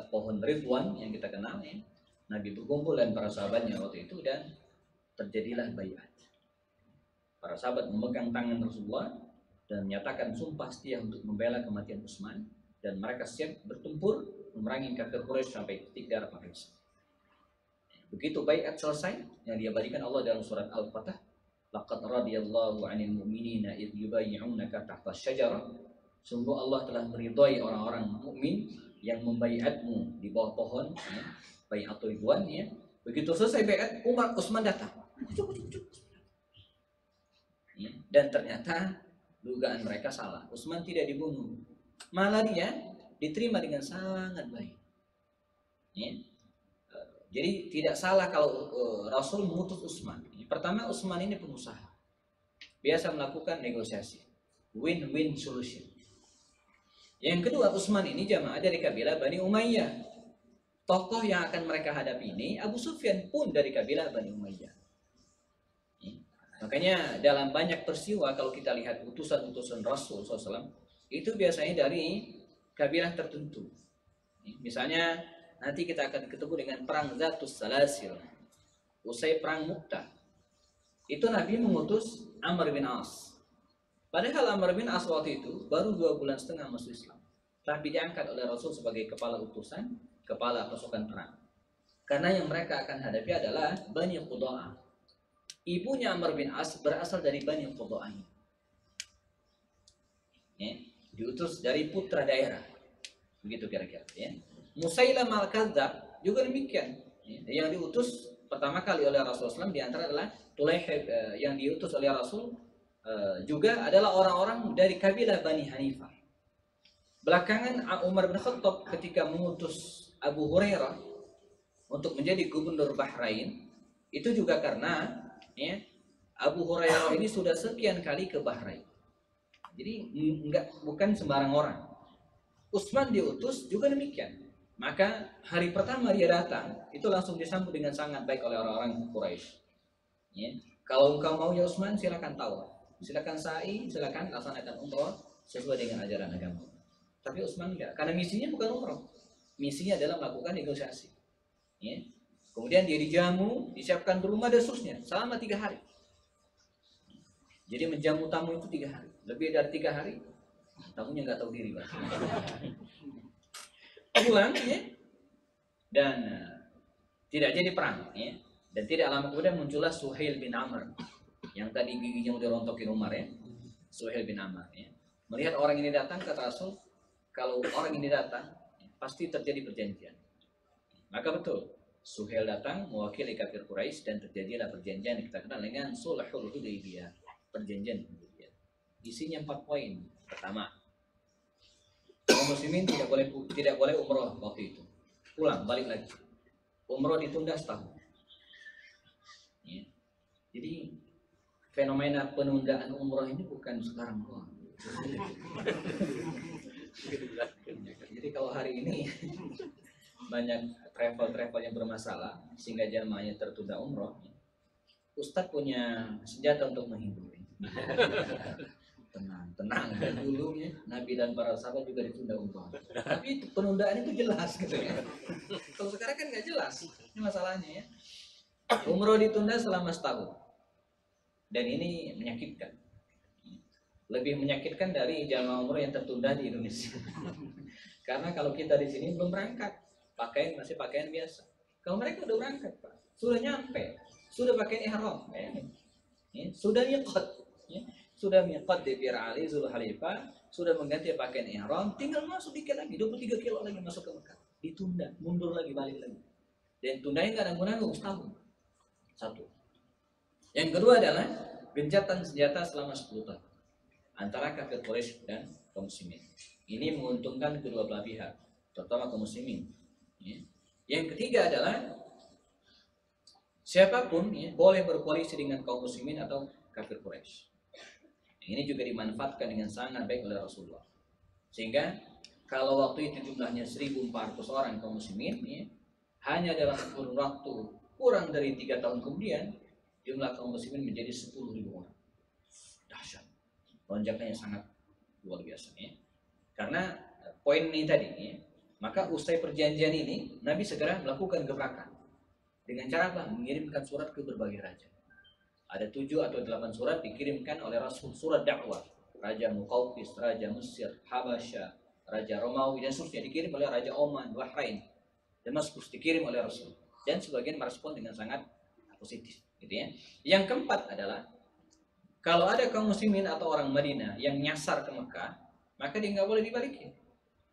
pohon Ridwan yang kita kenal. Nabi berkumpul dan para sahabatnya waktu itu, dan terjadilah baiat. Para sahabat memegang tangan Rasulullah dan menyatakan sumpah setia untuk membela kematian Utsman, dan mereka siap bertempur memerangi kafir Quraisy sampai titik darah penghabisan. Begitu baiat selesai, yang diabadikan Allah dalam surat Al-Fatah, laqad radiyallahu 'anil mu'minina idh yubayyi'unaka tahta asy-syajarah. Sungguh Allah telah meridhai orang-orang mukmin yang membaiatmu di bawah pohon, baiatul ridwan. Begitu selesai baiat, Utsman datang. Dan ternyata dugaan mereka salah. Utsman tidak dibunuh, malah dia diterima dengan sangat baik. Jadi tidak salah kalau Rasul mengutus Utsman. Pertama, Utsman ini pengusaha, biasa melakukan negosiasi, win-win solution. Yang kedua, Utsman ini jamaah dari kabilah Bani Umayyah. Tokoh yang akan mereka hadapi ini Abu Sufyan pun dari kabilah Bani Umayyah. Makanya dalam banyak peristiwa kalau kita lihat utusan-utusan Rasul SAW itu biasanya dari kabilah tertentu. Misalnya nanti kita akan ketemu dengan perang Zatus Salasil, usai perang Mu'tah. Itu Nabi mengutus Amr bin As. Padahal Amr bin As waktu itu baru 2,5 bulan masuk Islam, tapi diangkat oleh Rasul sebagai kepala utusan, kepala pasukan perang. Karena yang mereka akan hadapi adalah Bani Quda'ah. Ibunya Amr bin As berasal dari Bani Quda'ah. Diutus dari putra daerah. Begitu kira-kira. Musailamah al-Kadzdzab juga demikian. Yang diutus pertama kali oleh Rasulullah SAW di antara adalah Tulaihib, yang diutus oleh Rasul juga adalah orang-orang dari kabilah Bani Hanifah. Belakangan Umar bin Khattab ketika mengutus Abu Hurairah untuk menjadi gubernur Bahrain, itu juga karena Abu Hurairah ini sudah sekian kali ke Bahrain. Jadi bukan sembarang orang. Utsman diutus juga demikian. Maka hari pertama dia datang, itu langsung disambut dengan sangat baik oleh orang-orang Quraisy. Kalau engkau mau ya Utsman, silakan tawaf, silakan sa'i, silakan laksanakan umroh sesuai dengan ajaran agama. Tapi Utsman enggak, karena misinya bukan umroh, misinya adalah melakukan negosiasi. Kemudian dia dijamu, disiapkan rumah dan seterusnya selama 3 hari. Jadi menjamu tamu itu 3 hari. Lebih dari 3 hari, tamunya nggak tahu diri, Pak. Pulang ya, dan tidak jadi perang ya. Dan tidak lama kemudian muncullah Suhail bin Amr yang tadi giginya udah rontokin Umar ya. Suhail bin Amr ya. Melihat orang ini datang, kata Rasul, kalau orang ini datang pasti terjadi perjanjian. Maka betul, Suhail datang mewakili kafir Quraisy dan terjadilah perjanjian yang kita kenal dengan Sulhul Hudaybiyah, perjanjian Hudaybiyah. Isinya 4 poin. Pertama, kaum muslimin tidak boleh umroh waktu itu. Pulang, balik lagi. Umroh ditunda setahun. Ya. Jadi fenomena penundaan umroh ini bukan sekarang doang. Jadi kalau hari ini banyak travel yang bermasalah sehingga jamaahnya tertunda umroh, Ustadz punya senjata untuk menghibur. Tenang dan dulu ya, Nabi dan para sahabat juga ditunda umroh. Tapi itu, penundaan itu jelas gitu ya. Kalau sekarang kan nggak jelas. Ini masalahnya ya. Umroh ditunda selama setahun. Dan ini menyakitkan. Lebih menyakitkan dari jamaah umroh yang tertunda di Indonesia. Karena kalau kita di sini belum berangkat, masih pakaian biasa. Kalau mereka udah berangkat, Pak, sudah nyampe, sudah pakai ihram, ya, sudah miqat, ya, sudah miqat di Bir Ali Zulhalaifah, sudah mengganti pakaian ihram, tinggal masuk dikit lagi, 23 kilo lagi masuk ke Mekah, ditunda, mundur lagi, balik lagi. Dan tundanya nggak nanggung-nanggung setahun. Satu. Yang kedua adalah gencatan senjata selama 10 tahun antara kafir Quraisy dan kaum muslimin. Ini menguntungkan kedua belah pihak, terutama kaum muslimin. Ya. Yang ketiga adalah siapapun ya, boleh berkoalisi dengan kaum muslimin atau kafir Quraisy. Ini juga dimanfaatkan dengan sangat baik oleh Rasulullah. Sehingga kalau waktu itu jumlahnya 1.400 orang kaum muslimin, ya, hanya dalam kurun waktu kurang dari 3 tahun kemudian jumlah kaum muslimin menjadi 10.000 orang. Dahsyat. Lonjakannya sangat luar biasa ya. Karena poin ini tadi ya, maka usai perjanjian ini Nabi segera melakukan gebrakan. Dengan cara apa? Mengirimkan surat ke berbagai raja. Ada 7 atau 8 surat dikirimkan oleh Rasul, surat dakwah. Raja Muqawqis, Raja Mesir, Habasyah, Raja Romawi dan seterusnya dikirim oleh Raja Oman, Bahrain, Damaskus dikirim oleh Rasul. Dan sebagian merespon dengan sangat positif, gitu ya. Yang keempat adalah kalau ada kaum muslimin atau orang Madinah yang nyasar ke Mekah, maka dia nggak boleh dibalikin,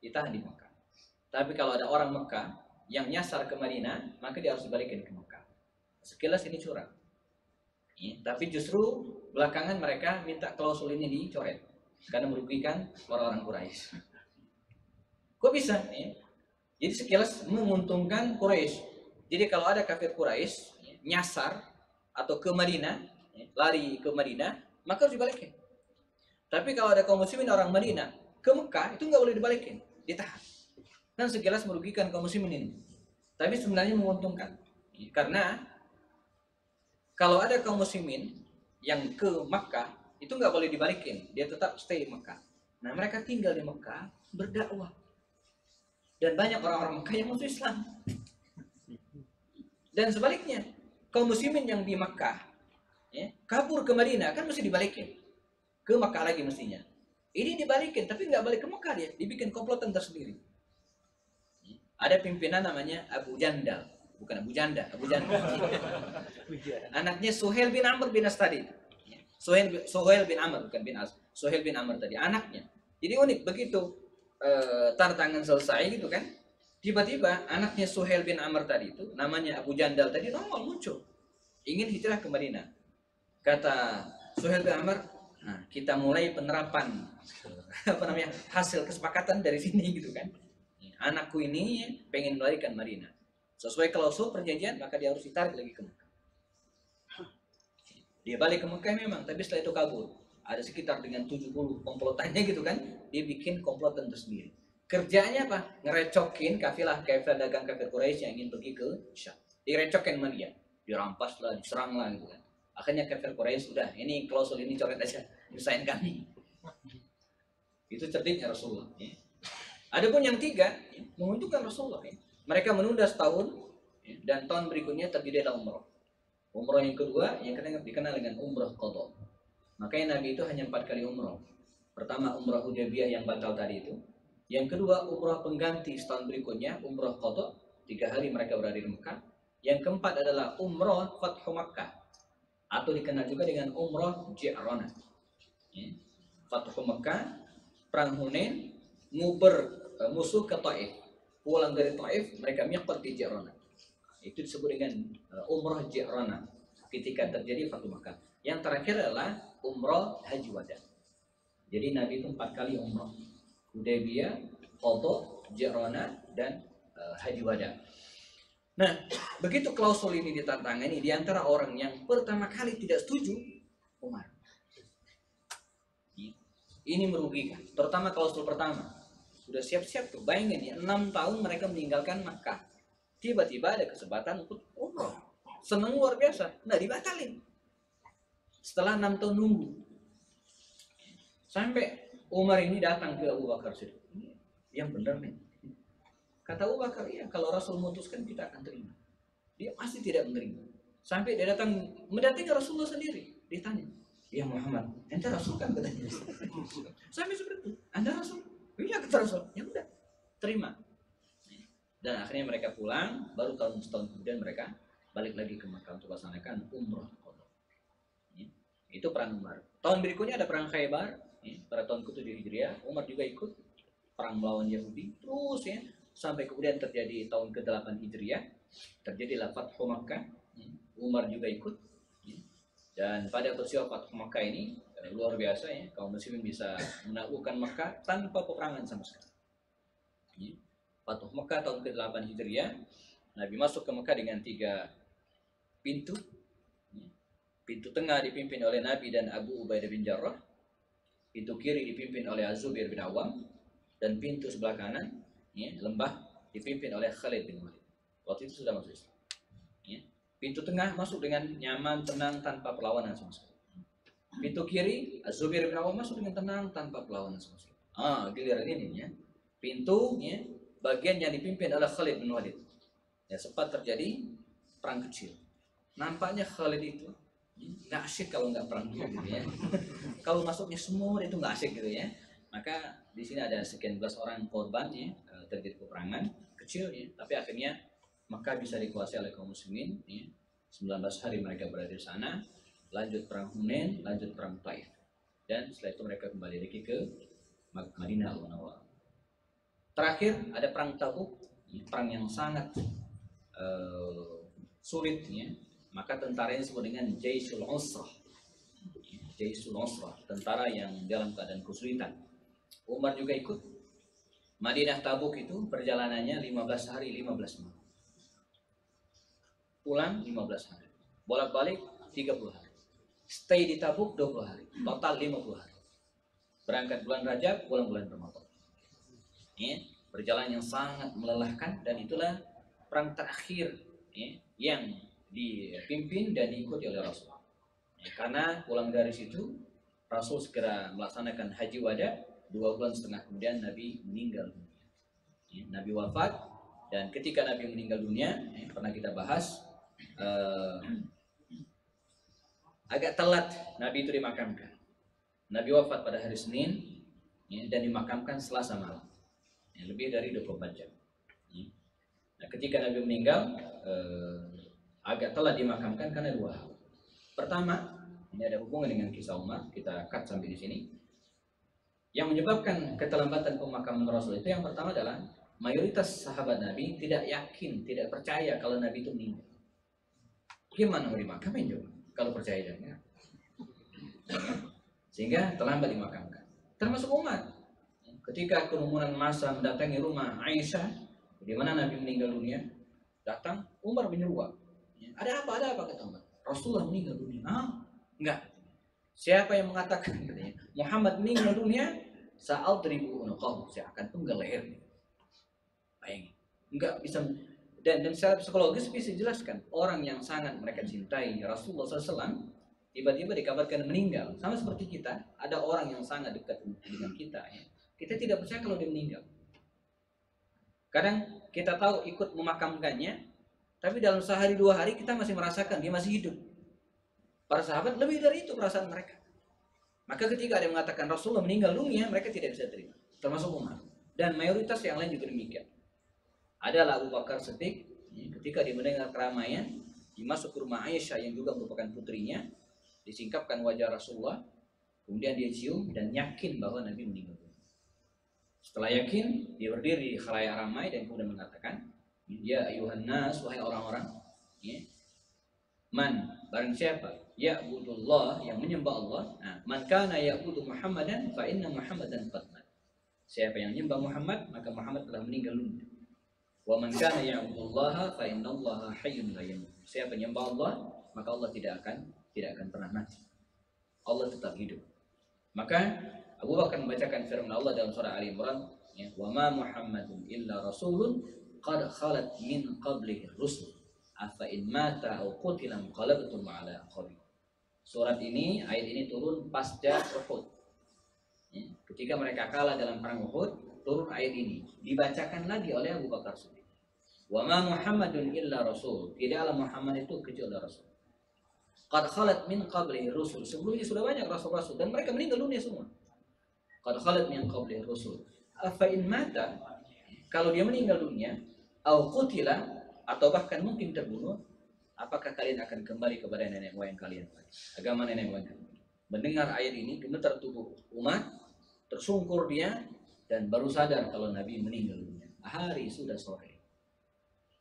ditahan di Mekah. Tapi kalau ada orang Mekah yang nyasar ke Madinah, maka dia harus dibalikin ke Mekah. Sekilas ini curang, ya, tapi justru belakangan mereka minta klausul ini dicoret karena merugikan orang-orang Quraisy. Kok bisa? Ya? Jadi sekilas menguntungkan Quraisy. Jadi kalau ada kafir Quraisy nyasar atau ke Madinah, lari ke Madinah, maka harus dibalikin. Tapi kalau ada kaum muslimin orang Madinah ke Mekah, itu nggak boleh dibalikin, ditahan. Dan sekilas merugikan kaum muslimin ini. Tapi sebenarnya menguntungkan. Karena kalau ada kaum muslimin yang ke Mekah, itu nggak boleh dibalikin, dia tetap stay di Mekah. Nah mereka tinggal di Mekah, berdakwah. Dan banyak orang-orang Mekah yang masuk Islam. Dan sebaliknya, kaum muslimin yang di Mekah ya, kabur ke Madinah kan mesti dibalikin ke Mekah lagi mestinya. Ini dibalikin tapi nggak balik ke Mekah, dia dibikin komplotan tersendiri. Ada pimpinan namanya Abu Jandal, bukan Abu Janda, Abu Jandal. Anaknya Suhail bin Amr bin As tadi. Suhail bin Amr bukan bin As. Suhail bin Amr tadi anaknya. Jadi unik begitu tantangan selesai gitu kan. Tiba-tiba anaknya Suhail bin Amr tadi itu namanya Abu Jandal tadi nongol muncul ingin hijrah ke Madinah. Kata Suhail bin Amr, nah kita mulai penerapan hasil kesepakatan dari sini gitu kan. Anakku ini pengen melarikan Madinah sesuai klausul perjanjian, maka dia harus ditarik lagi ke Mekah. Dia balik ke Mekah memang, tapi setelah itu kabur. Ada sekitar dengan 70 komplotannya gitu kan, dia bikin komplotan tersendiri. Kerjanya apa? Ngerecokin kafilah dagang kafir Quraisy yang ingin pergi ke Syam. Direcokin sama dia, dirampas lah, diserang lah gitu kan. Akhirnya kafir Quraisy sudah, ini klausul ini coret aja, nyusahin kami. Itu cerdiknya Rasulullah. Ya. Adapun yang tiga, ya, menguntungkan Rasulullah. Ya. Mereka menunda setahun, ya, dan tahun berikutnya terjadi umroh. Umroh yang kedua yang dikenal dengan umroh qadha. Makanya Nabi itu hanya 4 kali umroh. Pertama umroh Hudaybiyah yang batal tadi itu. Yang kedua umroh pengganti setahun berikutnya, umroh qadha, 3 hari mereka berada di Mekah. Yang keempat adalah umroh Fathu Makkah atau dikenal juga dengan umroh Ji'ranah. Ya. Fathu Makkah, perang Hunain, nguber musuh ke Taif. Pulang dari Taif mereka miqat di Ji'ranah. Itu disebut dengan umroh Ji'ranah ketika terjadi Fathu Makkah. Yang terakhir adalah umroh haji wada. Jadi Nabi itu 4 kali umroh. Hudaybiyah, qadha, Ji'ranah, dan haji wada. Nah, begitu klausul ini ditantangani, di antara orang yang pertama kali tidak setuju, Umar. Ini merugikan, terutama klausul pertama. Sudah siap-siap tuh, bayangin ya, 6 tahun mereka meninggalkan Makkah. Tiba-tiba ada kesempatan untuk umroh. Senang luar biasa, nggak dibatalin. Setelah 6 tahun nunggu. Sampai Umar ini datang ke Abu Bakar Siddiq. Yang benar nih. Kata Abu Bakar, iya kalau Rasul memutuskan kita akan terima. Dia pasti tidak menerima. Sampai dia mendatangi Rasulullah sendiri. Ditanya, ya Muhammad, ente Rasul kan katanya. Sampai seperti itu, Anda Rasul? Iya kata Rasul. Ya udah, terima. Dan akhirnya mereka pulang. Baru setahun kemudian mereka balik lagi ke Makkah untuk melaksanakan umroh. Itu perang Umar. Tahun berikutnya ada perang Khaybar. Pada tahun ke-7 Hijriah, Umar juga ikut perang melawan Yahudi. Terus ya, sampai kemudian terjadi tahun ke-8 Hijriah, terjadilah Fathu Makkah. Umar juga ikut. Dan pada peristiwa Fathu Makkah ini luar biasa ya, kaum muslimin bisa menaklukkan Makkah tanpa peperangan sama sekali. Fathu Makkah tahun ke-8 Hijriah, Nabi masuk ke Makkah dengan 3 pintu. Pintu tengah dipimpin oleh Nabi dan Abu Ubaidah bin Jarrah. Pintu kiri dipimpin oleh Az-Zubair bin Awam. Dan pintu sebelah kanan, ya, lembah, dipimpin oleh Khalid bin Walid. Waktu itu sudah masuk Islam. Ya. Pintu tengah masuk dengan nyaman, tenang, tanpa perlawanan sama sekali. Pintu kiri, Az-Zubair bin Awam masuk dengan tenang, tanpa perlawanan sama sekali. Giliran ini ya. Pintu, ya, bagian yang dipimpin oleh Khalid bin Walid. Ya, sempat terjadi perang kecil. Nampaknya Khalid itu nggak asyik kalau nggak perang dulu gitu ya. Kalau masuknya semua itu nggak asyik gitu ya. Maka di sini ada sekian belas orang korban ya, terjadi peperangan kecil ya, tapi akhirnya Makkah bisa dikuasai oleh kaum muslimin ya. 19 hari mereka berada di sana, lanjut perang Hunain, lanjut perang Taif. Dan setelah itu mereka kembali lagi ke Madinah Al-Munawwarah. Terakhir ada perang Tabuk, perang yang sangat sulit ya. Maka tentaranya disebut dengan Jaisul Usrah. Jaisul Usrah, tentara yang dalam keadaan kesulitan. Umar juga ikut. Madinah Tabuk itu perjalanannya 15 hari 15 malam. Pulang 15 hari. Bolak-balik 30 hari. Stay di Tabuk 20 hari. Total 50 hari. Berangkat bulan Rajab, pulang bulan Ramadan. Ya, perjalanan yang sangat melelahkan, dan itulah perang terakhir ya, yang dipimpin dan diikuti oleh Rasul. Ya, karena pulang dari situ Rasul segera melaksanakan haji wada. 2 bulan setengah kemudian Nabi meninggal dunia. Ya, Nabi wafat, dan ketika Nabi meninggal dunia, ya, pernah kita bahas, agak telat Nabi itu dimakamkan. Nabi wafat pada hari Senin ya, dan dimakamkan Selasa malam. Ya, lebih dari 24 jam. Ya. Nah, ketika Nabi meninggal, agak telat dimakamkan karena 2 hal. Pertama, ini ada hubungan dengan kisah Umar, kita cut sampai di sini. Yang menyebabkan keterlambatan pemakaman Rasul itu, yang pertama adalah mayoritas sahabat Nabi tidak yakin, tidak percaya kalau Nabi itu meninggal. Gimana mau dimakamin coba kalau percaya jangan? Sehingga terlambat dimakamkan. Termasuk Umar. Ketika kerumunan massa mendatangi rumah Aisyah, di mana Nabi meninggal dunia, datang Umar menyeru, ada apa kata Umar? Rasulullah meninggal dunia. Enggak. Siapa yang mengatakan katanya Muhammad meninggal dunia, sa'adribu unuqahu, saya akan penggal lehernya. Bayangin. Enggak bisa. Dan secara psikologis bisa dijelaskan, orang yang sangat mereka cintai Rasulullah SAW tiba-tiba dikabarkan meninggal. Sama seperti kita, ada orang yang sangat dekat dengan kita ya. Kita tidak percaya kalau dia meninggal. Kadang kita tahu ikut memakamkannya, tapi dalam sehari 2 hari kita masih merasakan dia masih hidup. Para sahabat lebih dari itu perasaan mereka. Maka ketika ada yang mengatakan Rasulullah meninggal dunia, mereka tidak bisa terima, termasuk Umar. Dan mayoritas yang lain juga demikian. Adalah Abu Bakar Siddiq, ketika dia mendengar keramaian, dimasuk ke rumah Aisyah yang juga merupakan putrinya, disingkapkan wajah Rasulullah, kemudian dia cium dan yakin bahwa Nabi meninggal dunia. Setelah yakin, dia berdiri di khalayak ramai dan kemudian mengatakan, ya ayuhan nas, wahai orang-orang, man, barang siapa ya'budullah, yang menyembah Allah, man kana ya'budu Muhammadan fa inna Muhammadan qad mat. Siapa yang menyembah Muhammad, maka Muhammad telah meninggal dunia. Wa man kana ya'budullaha fa innallaha hayyun la yamut. Siapa yang menyembah Allah, maka Allah tidak akan pernah mati. Allah tetap hidup. Maka Abu Bakar membacakan firman Allah dalam surah Ali Imran, wa ma Muhammadun illa rasulun qad khalat min qablihi rusul afa in mata aw qutila munqalabtum ala aqabikum. Surat ini, ayat ini turun pasca Uhud. Ketika mereka kalah dalam perang Uhud, turun ayat ini, dibacakan lagi oleh Abu Bakar Siddiq. Wa ma Muhammadun illa rasul, tidaklah Muhammad itu kecuali rasul. Qad khalat min qablihi rusul, sebelumnya sudah banyak rasul-rasul dan mereka meninggal dunia semua. Qad khalat min qablihi rusul afa in mata, kalau dia meninggal dunia, au qutila, atau bahkan mungkin terbunuh, apakah kalian akan kembali kepada nenek moyang kalian lagi, agama nenek moyang kalian? Mendengar ayat ini, gemetar tubuh umat, tersungkur dia, dan baru sadar kalau Nabi meninggal dunia. Hari sudah sore,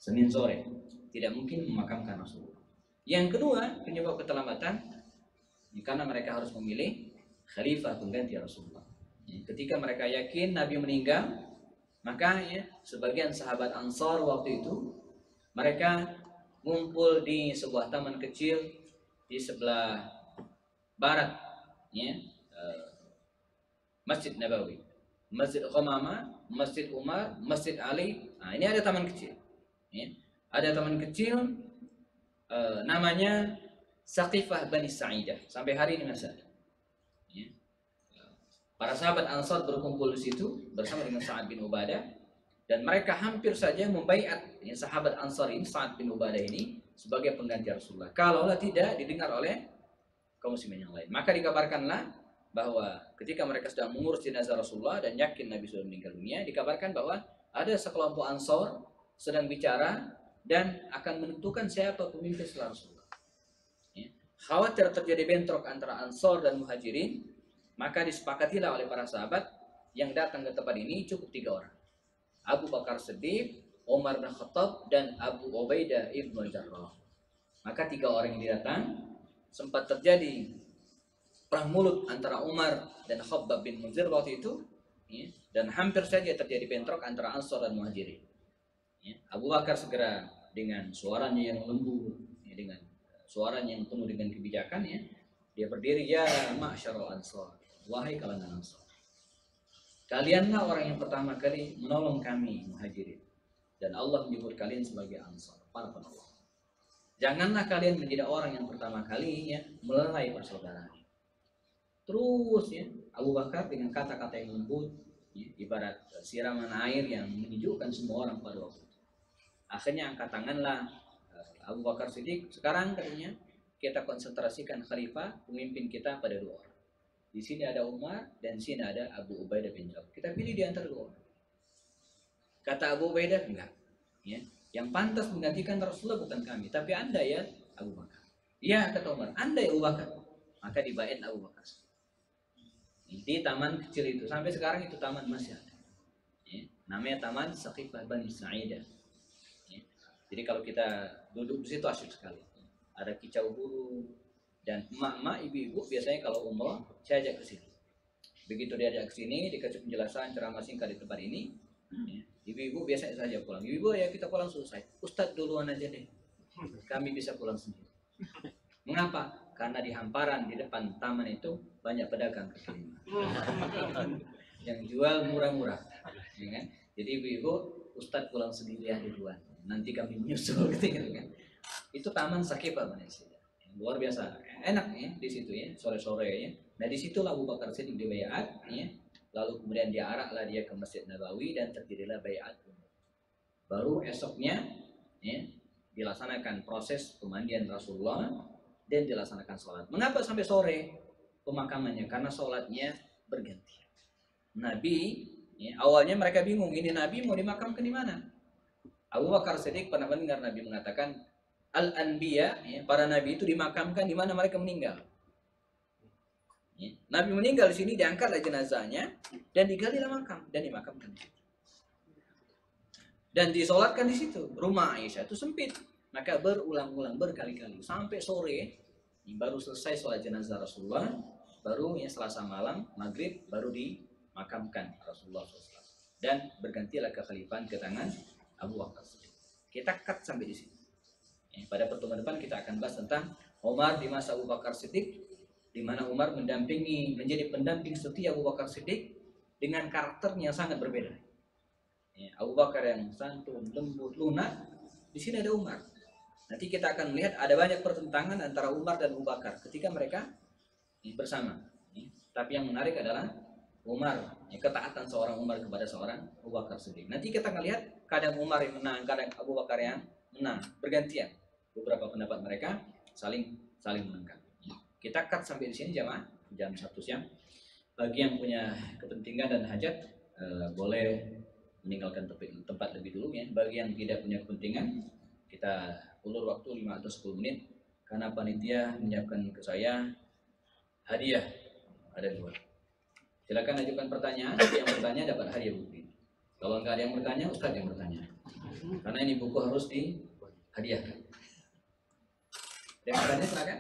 Senin sore, tidak mungkin memakamkan Rasulullah. Yang kedua, penyebab keterlambatan, karena mereka harus memilih khalifah pengganti Rasulullah. Ketika mereka yakin Nabi meninggal, maka sebagian sahabat Ansar waktu itu, mereka ngumpul di sebuah taman kecil di sebelah barat, Masjid Nabawi, Masjid Qamamah, Masjid Umar, Masjid Ali. Nah, ini ada taman kecil, ada taman kecil, namanya Saqifah Bani Sa'idah. Sampai hari ini masih ada. Para sahabat Ansar berkumpul di situ bersama dengan Sa'ad bin Ubadah, dan mereka hampir saja membaiat sahabat Ansar ini, Sa'ad bin Ubadah ini, sebagai pengganti Rasulullah. Kalaulah tidak didengar oleh kaum muslimin yang lain. Maka dikabarkanlah bahwa ketika mereka sedang mengurus jenazah Rasulullah dan yakin Nabi sudah meninggal dunia, dikabarkan bahwa ada sekelompok Ansar sedang bicara dan akan menentukan siapa pemimpin setelah Rasulullah. Khawatir terjadi bentrok antara Ansar dan Muhajirin, maka disepakatilah oleh para sahabat yang datang ke tempat ini cukup 3 orang. Abu Bakar Siddiq, Umar bin Khattab, dan Abu Ubaidah ibn Jarrah. Maka 3 orang ini datang, sempat terjadi perang mulut antara Umar dan Khabbab bin Munzir waktu itu, dan hampir saja terjadi bentrok antara Ansar dan Muhajirin. Abu Bakar segera dengan suaranya yang lembut, dengan suaranya yang penuh dengan kebijakan, dia berdiri, ya ma'syarul Ansar, wahai kalangan Ansar, kalianlah orang yang pertama kali menolong kami Muhajirin, dan Allah menyebut kalian sebagai Ansar, para penolong. Janganlah kalian menjadi orang yang pertama kali melerai persaudaraan. Terus Abu Bakar dengan kata-kata yang lembut, ibarat siraman air yang menyejukkan semua orang pada waktu itu. Akhirnya angkat tanganlah Abu Bakar Siddiq, sekarang katanya kita konsentrasikan khalifah, pemimpin kita pada 2 orang. Di sini ada Umar dan di sini ada Abu Ubaidah bin Jarrah. Kita pilih di antara 2 orang. Kata Abu Ubaidah, enggak. Yang pantas menggantikan Rasulullah bukan kami, tapi Anda ya Abu Bakar. Iya, kata Umar, Anda ya Abu Bakar. Maka dibaiat Abu Bakar. Di taman kecil itu, sampai sekarang itu taman masih ada. Namanya Taman Saqifah Bani Sa'idah. Jadi kalau kita duduk di situ asyik sekali. Ada kicau burung, dan emak-emak, ibu-ibu biasanya kalau umroh saya ajak ke sini. Begitu dia ajak ke sini, dikasih penjelasan ceramah singkat di tempat ini, ibu-ibu biasanya saja pulang. Ibu-ibu ya kita pulang selesai. Ustadz duluan aja deh, kami bisa pulang sendiri. Mengapa? Karena di hamparan di depan taman itu banyak pedagang kaki lima yang jual murah-murah, kan? Jadi ibu-ibu, Ustadz pulang sendiri ya duluan, nanti kami menyusul, gitu kan? Itu Taman Saqifah Bani Sa'idah, luar biasa, enak di situ sore-sore Nah disitulah Abu Bakar Siddiq dibaiat, lalu kemudian diaraklah dia ke Masjid Nabawi dan terjadilah baiat. Baru esoknya dilaksanakan proses pemandian Rasulullah dan dilaksanakan sholat. Mengapa sampai sore? pemakamannya karena sholatnya berganti. Nabi, ya, awalnya mereka bingung, ini Nabi mau dimakamkan di mana? Abu Bakar Siddiq pernah mendengar Nabi mengatakan, Al-Anbiya, ya, para Nabi itu dimakamkan di mana mereka meninggal. Ya, Nabi meninggal di sini, diangkatlah jenazahnya dan digalilah makam dan dimakamkan di situ. Dan disolatkan di situ. Rumah Aisyah itu sempit, maka berulang-ulang berkali-kali sampai sore baru selesai sholat jenazah Rasulullah, baru ya Selasa malam maghrib baru dimakamkan Rasulullah SAW. Dan bergantilah kekhalifahan ke tangan Abu Bakar Siddiq. Kita cut sampai di sini. Ya, pada pertemuan depan kita akan bahas tentang Umar di masa Abu Bakar Siddiq, di mana Umar menjadi pendamping setia Abu Bakar Siddiq dengan karakternya yang sangat berbeda. Ya, Abu Bakar yang santun, lembut, lunak, di sini ada Umar. Nanti kita akan melihat ada banyak pertentangan antara Umar dan Abu Bakar ketika mereka bersama. Tapi yang menarik adalah Umar, ketaatan seorang Umar kepada seorang Abu Bakar Siddiq. Nanti kita akan lihat kadang Umar yang menang, kadang Abu Bakar yang menang, bergantian. Beberapa pendapat mereka saling menangkan. Kita cut sampai di sini jamaah, jam 1 siang. Bagi yang punya kepentingan dan hajat boleh meninggalkan tempat lebih dulu ya. Bagi yang tidak punya kepentingan, kita ulur waktu 5 atau 10 menit karena panitia menyiapkan ke saya hadiah ada 2. Silakan ajukan pertanyaan, yang bertanya dapat hadiah buku. Kalau nggak ada yang bertanya, Ustaz yang bertanya. Karena ini buku harus dihadiahkan. Ada yang bertanya silakan.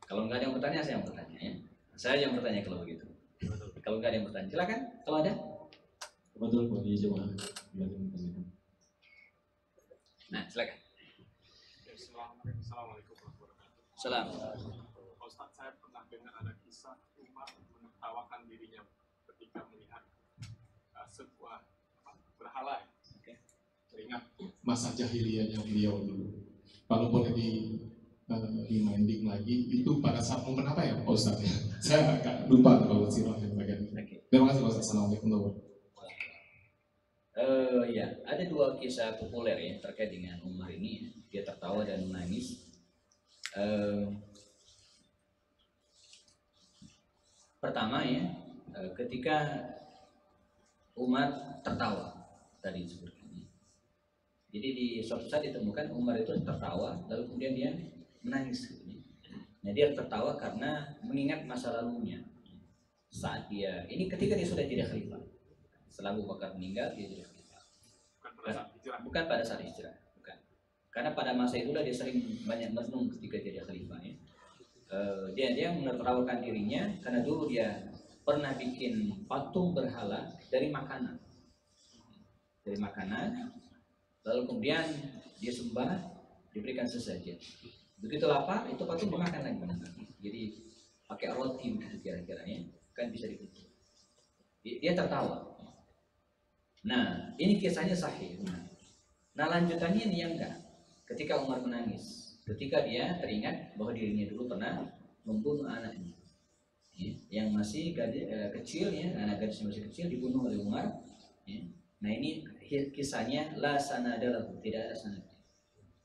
Kalau nggak ada yang bertanya, saya yang bertanya ya. Saya yang bertanya kalau begitu. Kalau nggak ada yang bertanya, silakan. Kalau ada. Betul Pak, dijawab. Nah, silakan. Assalamualaikum warahmatullahi wabarakatuh. Salam. Pak Ustaz, saya pernah dengar ada kisah Umar menertawakan dirinya ketika melihat sebuah berhala. Oke. Teringat masa jahiliyahnya beliau dulu. Walaupun dimanding lagi, itu pada saat momen apa ya Pak Ustaz? Saya agak lupa kalau sirahnya bagian ini. Oke. Terima kasih Pak Ustaz. Assalamualaikum warahmatullahi wabarakatuh. Ya, ada 2 kisah populer ya terkait dengan Umar ini. Dia tertawa dan menangis. Pertama ya, ketika Umar tertawa tadi disebutkan. Jadi di suatu saat ditemukan Umar itu tertawa, lalu kemudian dia menangis. Nah, dia tertawa karena mengingat masa lalunya. Saat dia, ini ketika dia sudah jadi khalifah. Setelah Abu Bakar meninggal, dia jadi khalifah. Bukan pada saat hijrah, bukan. Karena pada masa itulah dia sering banyak merenung ketika jadi khalifah ya. Dia menertawakan dirinya karena dulu dia pernah bikin patung berhala dari makanan. Lalu kemudian dia sembah, diberikan sesajen. Begitu lapar, itu patung dimakan lagi. Jadi pakai roti begitu kira-kira ya, kan bisa dikutuk. Dia tertawa. Nah, ini kisahnya sahih. Nah, lanjutannya ini yang enggak. Ketika Umar menangis, ketika dia teringat bahwa dirinya dulu pernah membunuh anaknya, ya, yang masih kecil ya, anak gadis masih kecil dibunuh oleh Umar. Ya. Nah, ini kisahnya la sanadalahu, tidak ada sanadnya.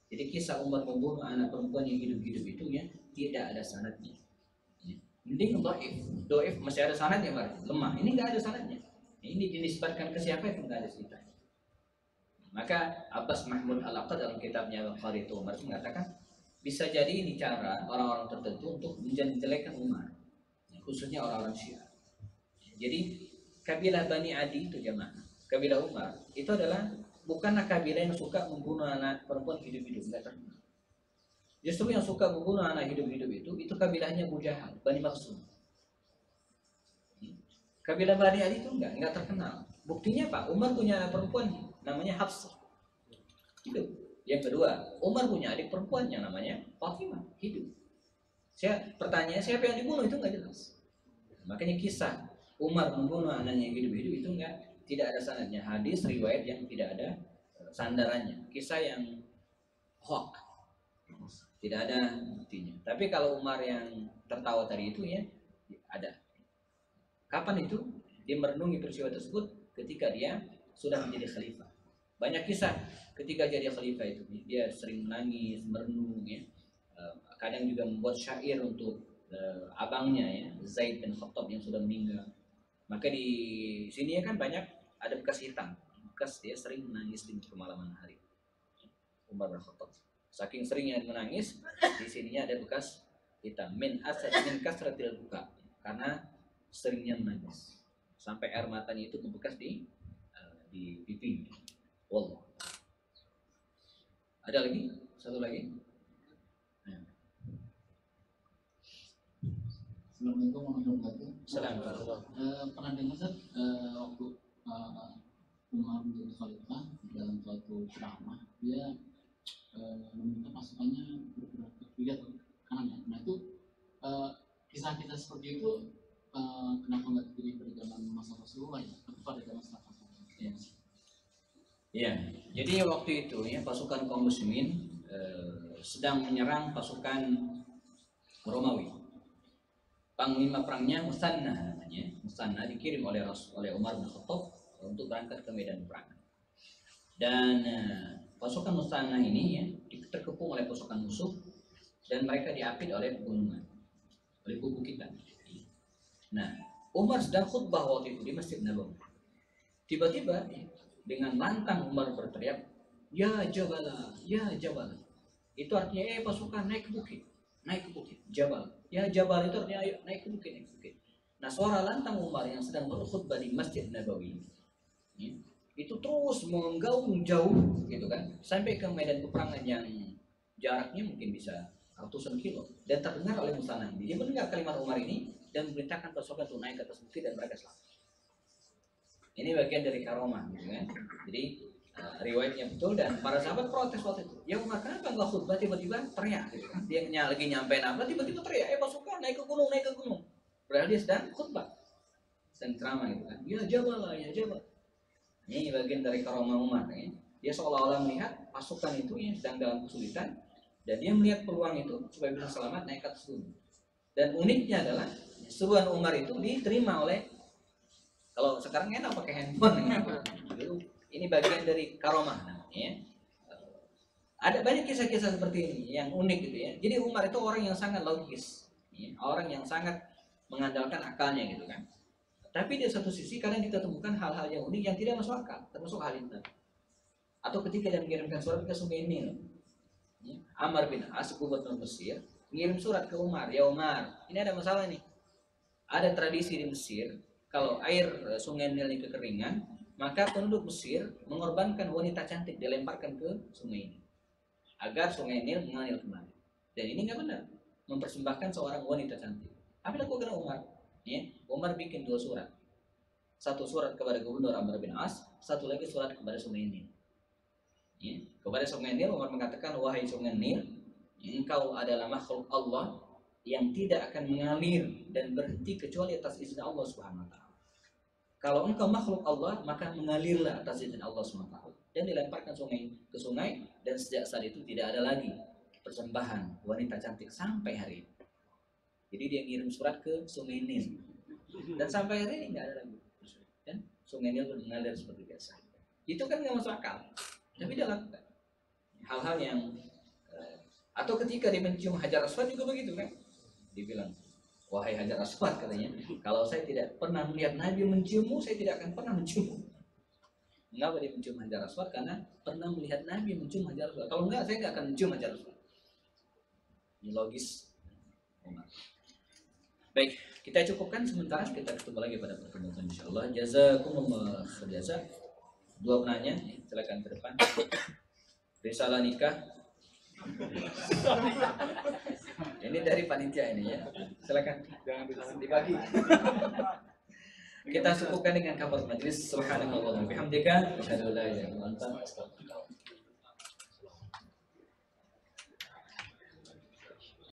Jadi kisah Umar membunuh anak perempuan yang hidup-hidup itu ya tidak ada sanadnya. Ya. Mending doif masih ada sanadnya, lemah. Ini nggak ada sanadnya. Ini dinisbatkan ke siapa itu nggak ada ceritanya. Maka Abbas Mahmud Al-Aqad dalam kitabnya Al-Qarith Umar mengatakan bisa jadi ini cara orang-orang tertentu untuk menjelekkan Umar, khususnya orang-orang Syiah. Jadi kabilah Bani Adi itu jamaah, kabilah Umar itu adalah bukanlah kabilah yang suka membunuh anak perempuan hidup-hidup, enggak terkenal. Justru yang suka membunuh anak hidup-hidup itu kabilahnya Abu Jahal, Bani Makhzum. Kabilah Bani Adi itu enggak terkenal. Buktinya Pak, Umar punya anak perempuan namanya Hafsah, hidup. Yang kedua, Umar punya adik perempuannya namanya Fatimah, hidup. Pertanyaannya siapa yang dibunuh itu nggak jelas. Makanya kisah Umar membunuh anaknya yang hidup-hidup itu tidak ada sanadnya. Hadis riwayat yang tidak ada sandarannya. Kisah yang hoax, tidak ada buktinya. Tapi kalau Umar yang tertawa tadi itu ya ada. Kapan itu? Dia merenungi peristiwa tersebut ketika dia sudah menjadi khalifah. Banyak kisah ketika jadi khalifah itu dia sering menangis, merenung ya. kadang juga membuat syair untuk abangnya ya, Zaid bin Khattab yang sudah meninggal. Maka di sini kan banyak ada bekas hitam, bekas dia sering menangis di kemalaman hari. Umar bin Khattab saking seringnya menangis, di sininya ada bekas hitam min kasratil buka, karena seringnya menangis sampai air matanya itu membekas di pipi. Wallah. Ada lagi? Satu lagi? Assalamualaikum warahmatullahi wabarakatuh. Assalamualaikum. Pernah dengar Ustaz, waktu Umar menjadi khalifah dalam suatu ceramah, dia meminta pasukannya bergerak ke kiri atau kanan ya. Nah itu kisah-kisah seperti itu kenapa nggak terjadi pada zaman masa Rasulullah ya, tapi pada zaman sahabat? Ya, jadi waktu itu ya pasukan kaum muslimin sedang menyerang pasukan Romawi. Panglima perangnya Musanna namanya. Musanna dikirim oleh Umar bin Khattab untuk berangkat ke medan perang. Dan pasukan Musanna ini ya terkepung oleh pasukan musuh dan mereka diapit oleh pegunungan, oleh bubukitan. Nah, Umar sedang khutbah waktu itu di Masjid Nabawi. Tiba-tiba dengan lantang Umar berteriak, "Ya Jabal, ya Jabal." Itu artinya pasukan naik ke bukit. Naik ke bukit, Jabal. Ya Jabal itu artinya ayo naik ke bukit, naik ke bukit. Nah, suara lantang Umar yang sedang berkhutbah di Masjid Nabawi ya, itu terus menggaung jauh gitu kan, sampai ke medan peperangan yang jaraknya mungkin bisa ratusan kilo, dan terdengar oleh Musanna. Dia mendengar kalimat Umar ini dan memerintahkan pasukan untuk naik ke atas bukit dan mereka selamat. Ini bagian dari karomah gitu kan. Jadi riwayatnya betul, dan para sahabat protes waktu itu. Ya Umar, kenapa enggak khutbah tiba-tiba teriak gitu kan? Dia lagi nyampein apa tiba-tiba teriak, pasukan naik ke gunung, naik ke gunung. Padahal dia sedang khutbah, sedang ceramah gitu kan. Ya Jabal, ya Jabal. Ini bagian dari karomah Umar ya. Dia seolah-olah melihat pasukan itu yang sedang dalam kesulitan, dan dia melihat peluang itu supaya bisa selamat naik ke atas gunung. Dan uniknya adalah seruan Umar itu diterima oleh, kalau sekarang enak pakai handphone gitu. Ini bagian dari karomah namanya. Ada banyak kisah-kisah seperti ini yang unik gitu ya. Jadi Umar itu orang yang sangat logis ya, orang yang sangat mengandalkan akalnya gitu kan. Tapi di satu sisi kadang kita temukan hal-hal yang unik yang tidak masuk akal, termasuk hal itu. Atau ketika dia mengirimkan surat ke Sungai Nil ya, Amr bin As, gubernur Mesir, mengirim surat ke Umar, "Ya Umar, ini ada masalah nih. Ada tradisi di Mesir, kalau air Sungai Nil ini kekeringan, maka penduduk Mesir mengorbankan wanita cantik, dilemparkan ke sungai ini agar Sungai Nil mengalir kembali. Dan ini nggak benar, mempersembahkan seorang wanita cantik. Apa yang dilakukan Umar? Ya, Umar bikin 2 surat. Satu surat kepada gubernur Amr bin As, satu lagi surat kepada Sungai Nil. Ya, kepada Sungai Nil Umar mengatakan, "Wahai Sungai Nil, engkau adalah makhluk Allah yang tidak akan mengalir dan berhenti kecuali atas izin Allah Subhanahu wa taala. Kalau engkau makhluk Allah, maka mengalirlah atas izin Allah SWT." Dan dilemparkan ke sungai, dan sejak saat itu tidak ada lagi persembahan wanita cantik sampai hari ini. Jadi dia ngirim surat ke Sungai Nil, dan sampai hari ini nggak ada lagi. Dan Sungai Nil mengalir seperti biasa. Itu kan nggak masuk akal, tapi dia lakukan hal-hal yang atau ketika dia mencium Hajar Aswad juga begitu kan, dibilang, "Wahai Hajar Aswad," katanya, "kalau saya tidak pernah melihat Nabi menciummu, saya tidak akan pernah menciummu." Mengapa dia mencium Hajar Aswad? Karena pernah melihat Nabi mencium Hajar Aswad. Kalau enggak, saya enggak akan mencium Hajar Aswad. Ini logis. Baik, kita cukupkan sementara. Kita ketemu lagi pada pertemuan insyaallah. Jazakumullah khairan. 2 penanya, silakan ke depan. Risalah nikah. Ini dari panitia ini ya. Silakan. Jangan dibagi. Kita cukupkan dengan kabar majlis. Subhanallah wa bihamdika, asyhadu an la ilaha illa anta, astaghfiruka.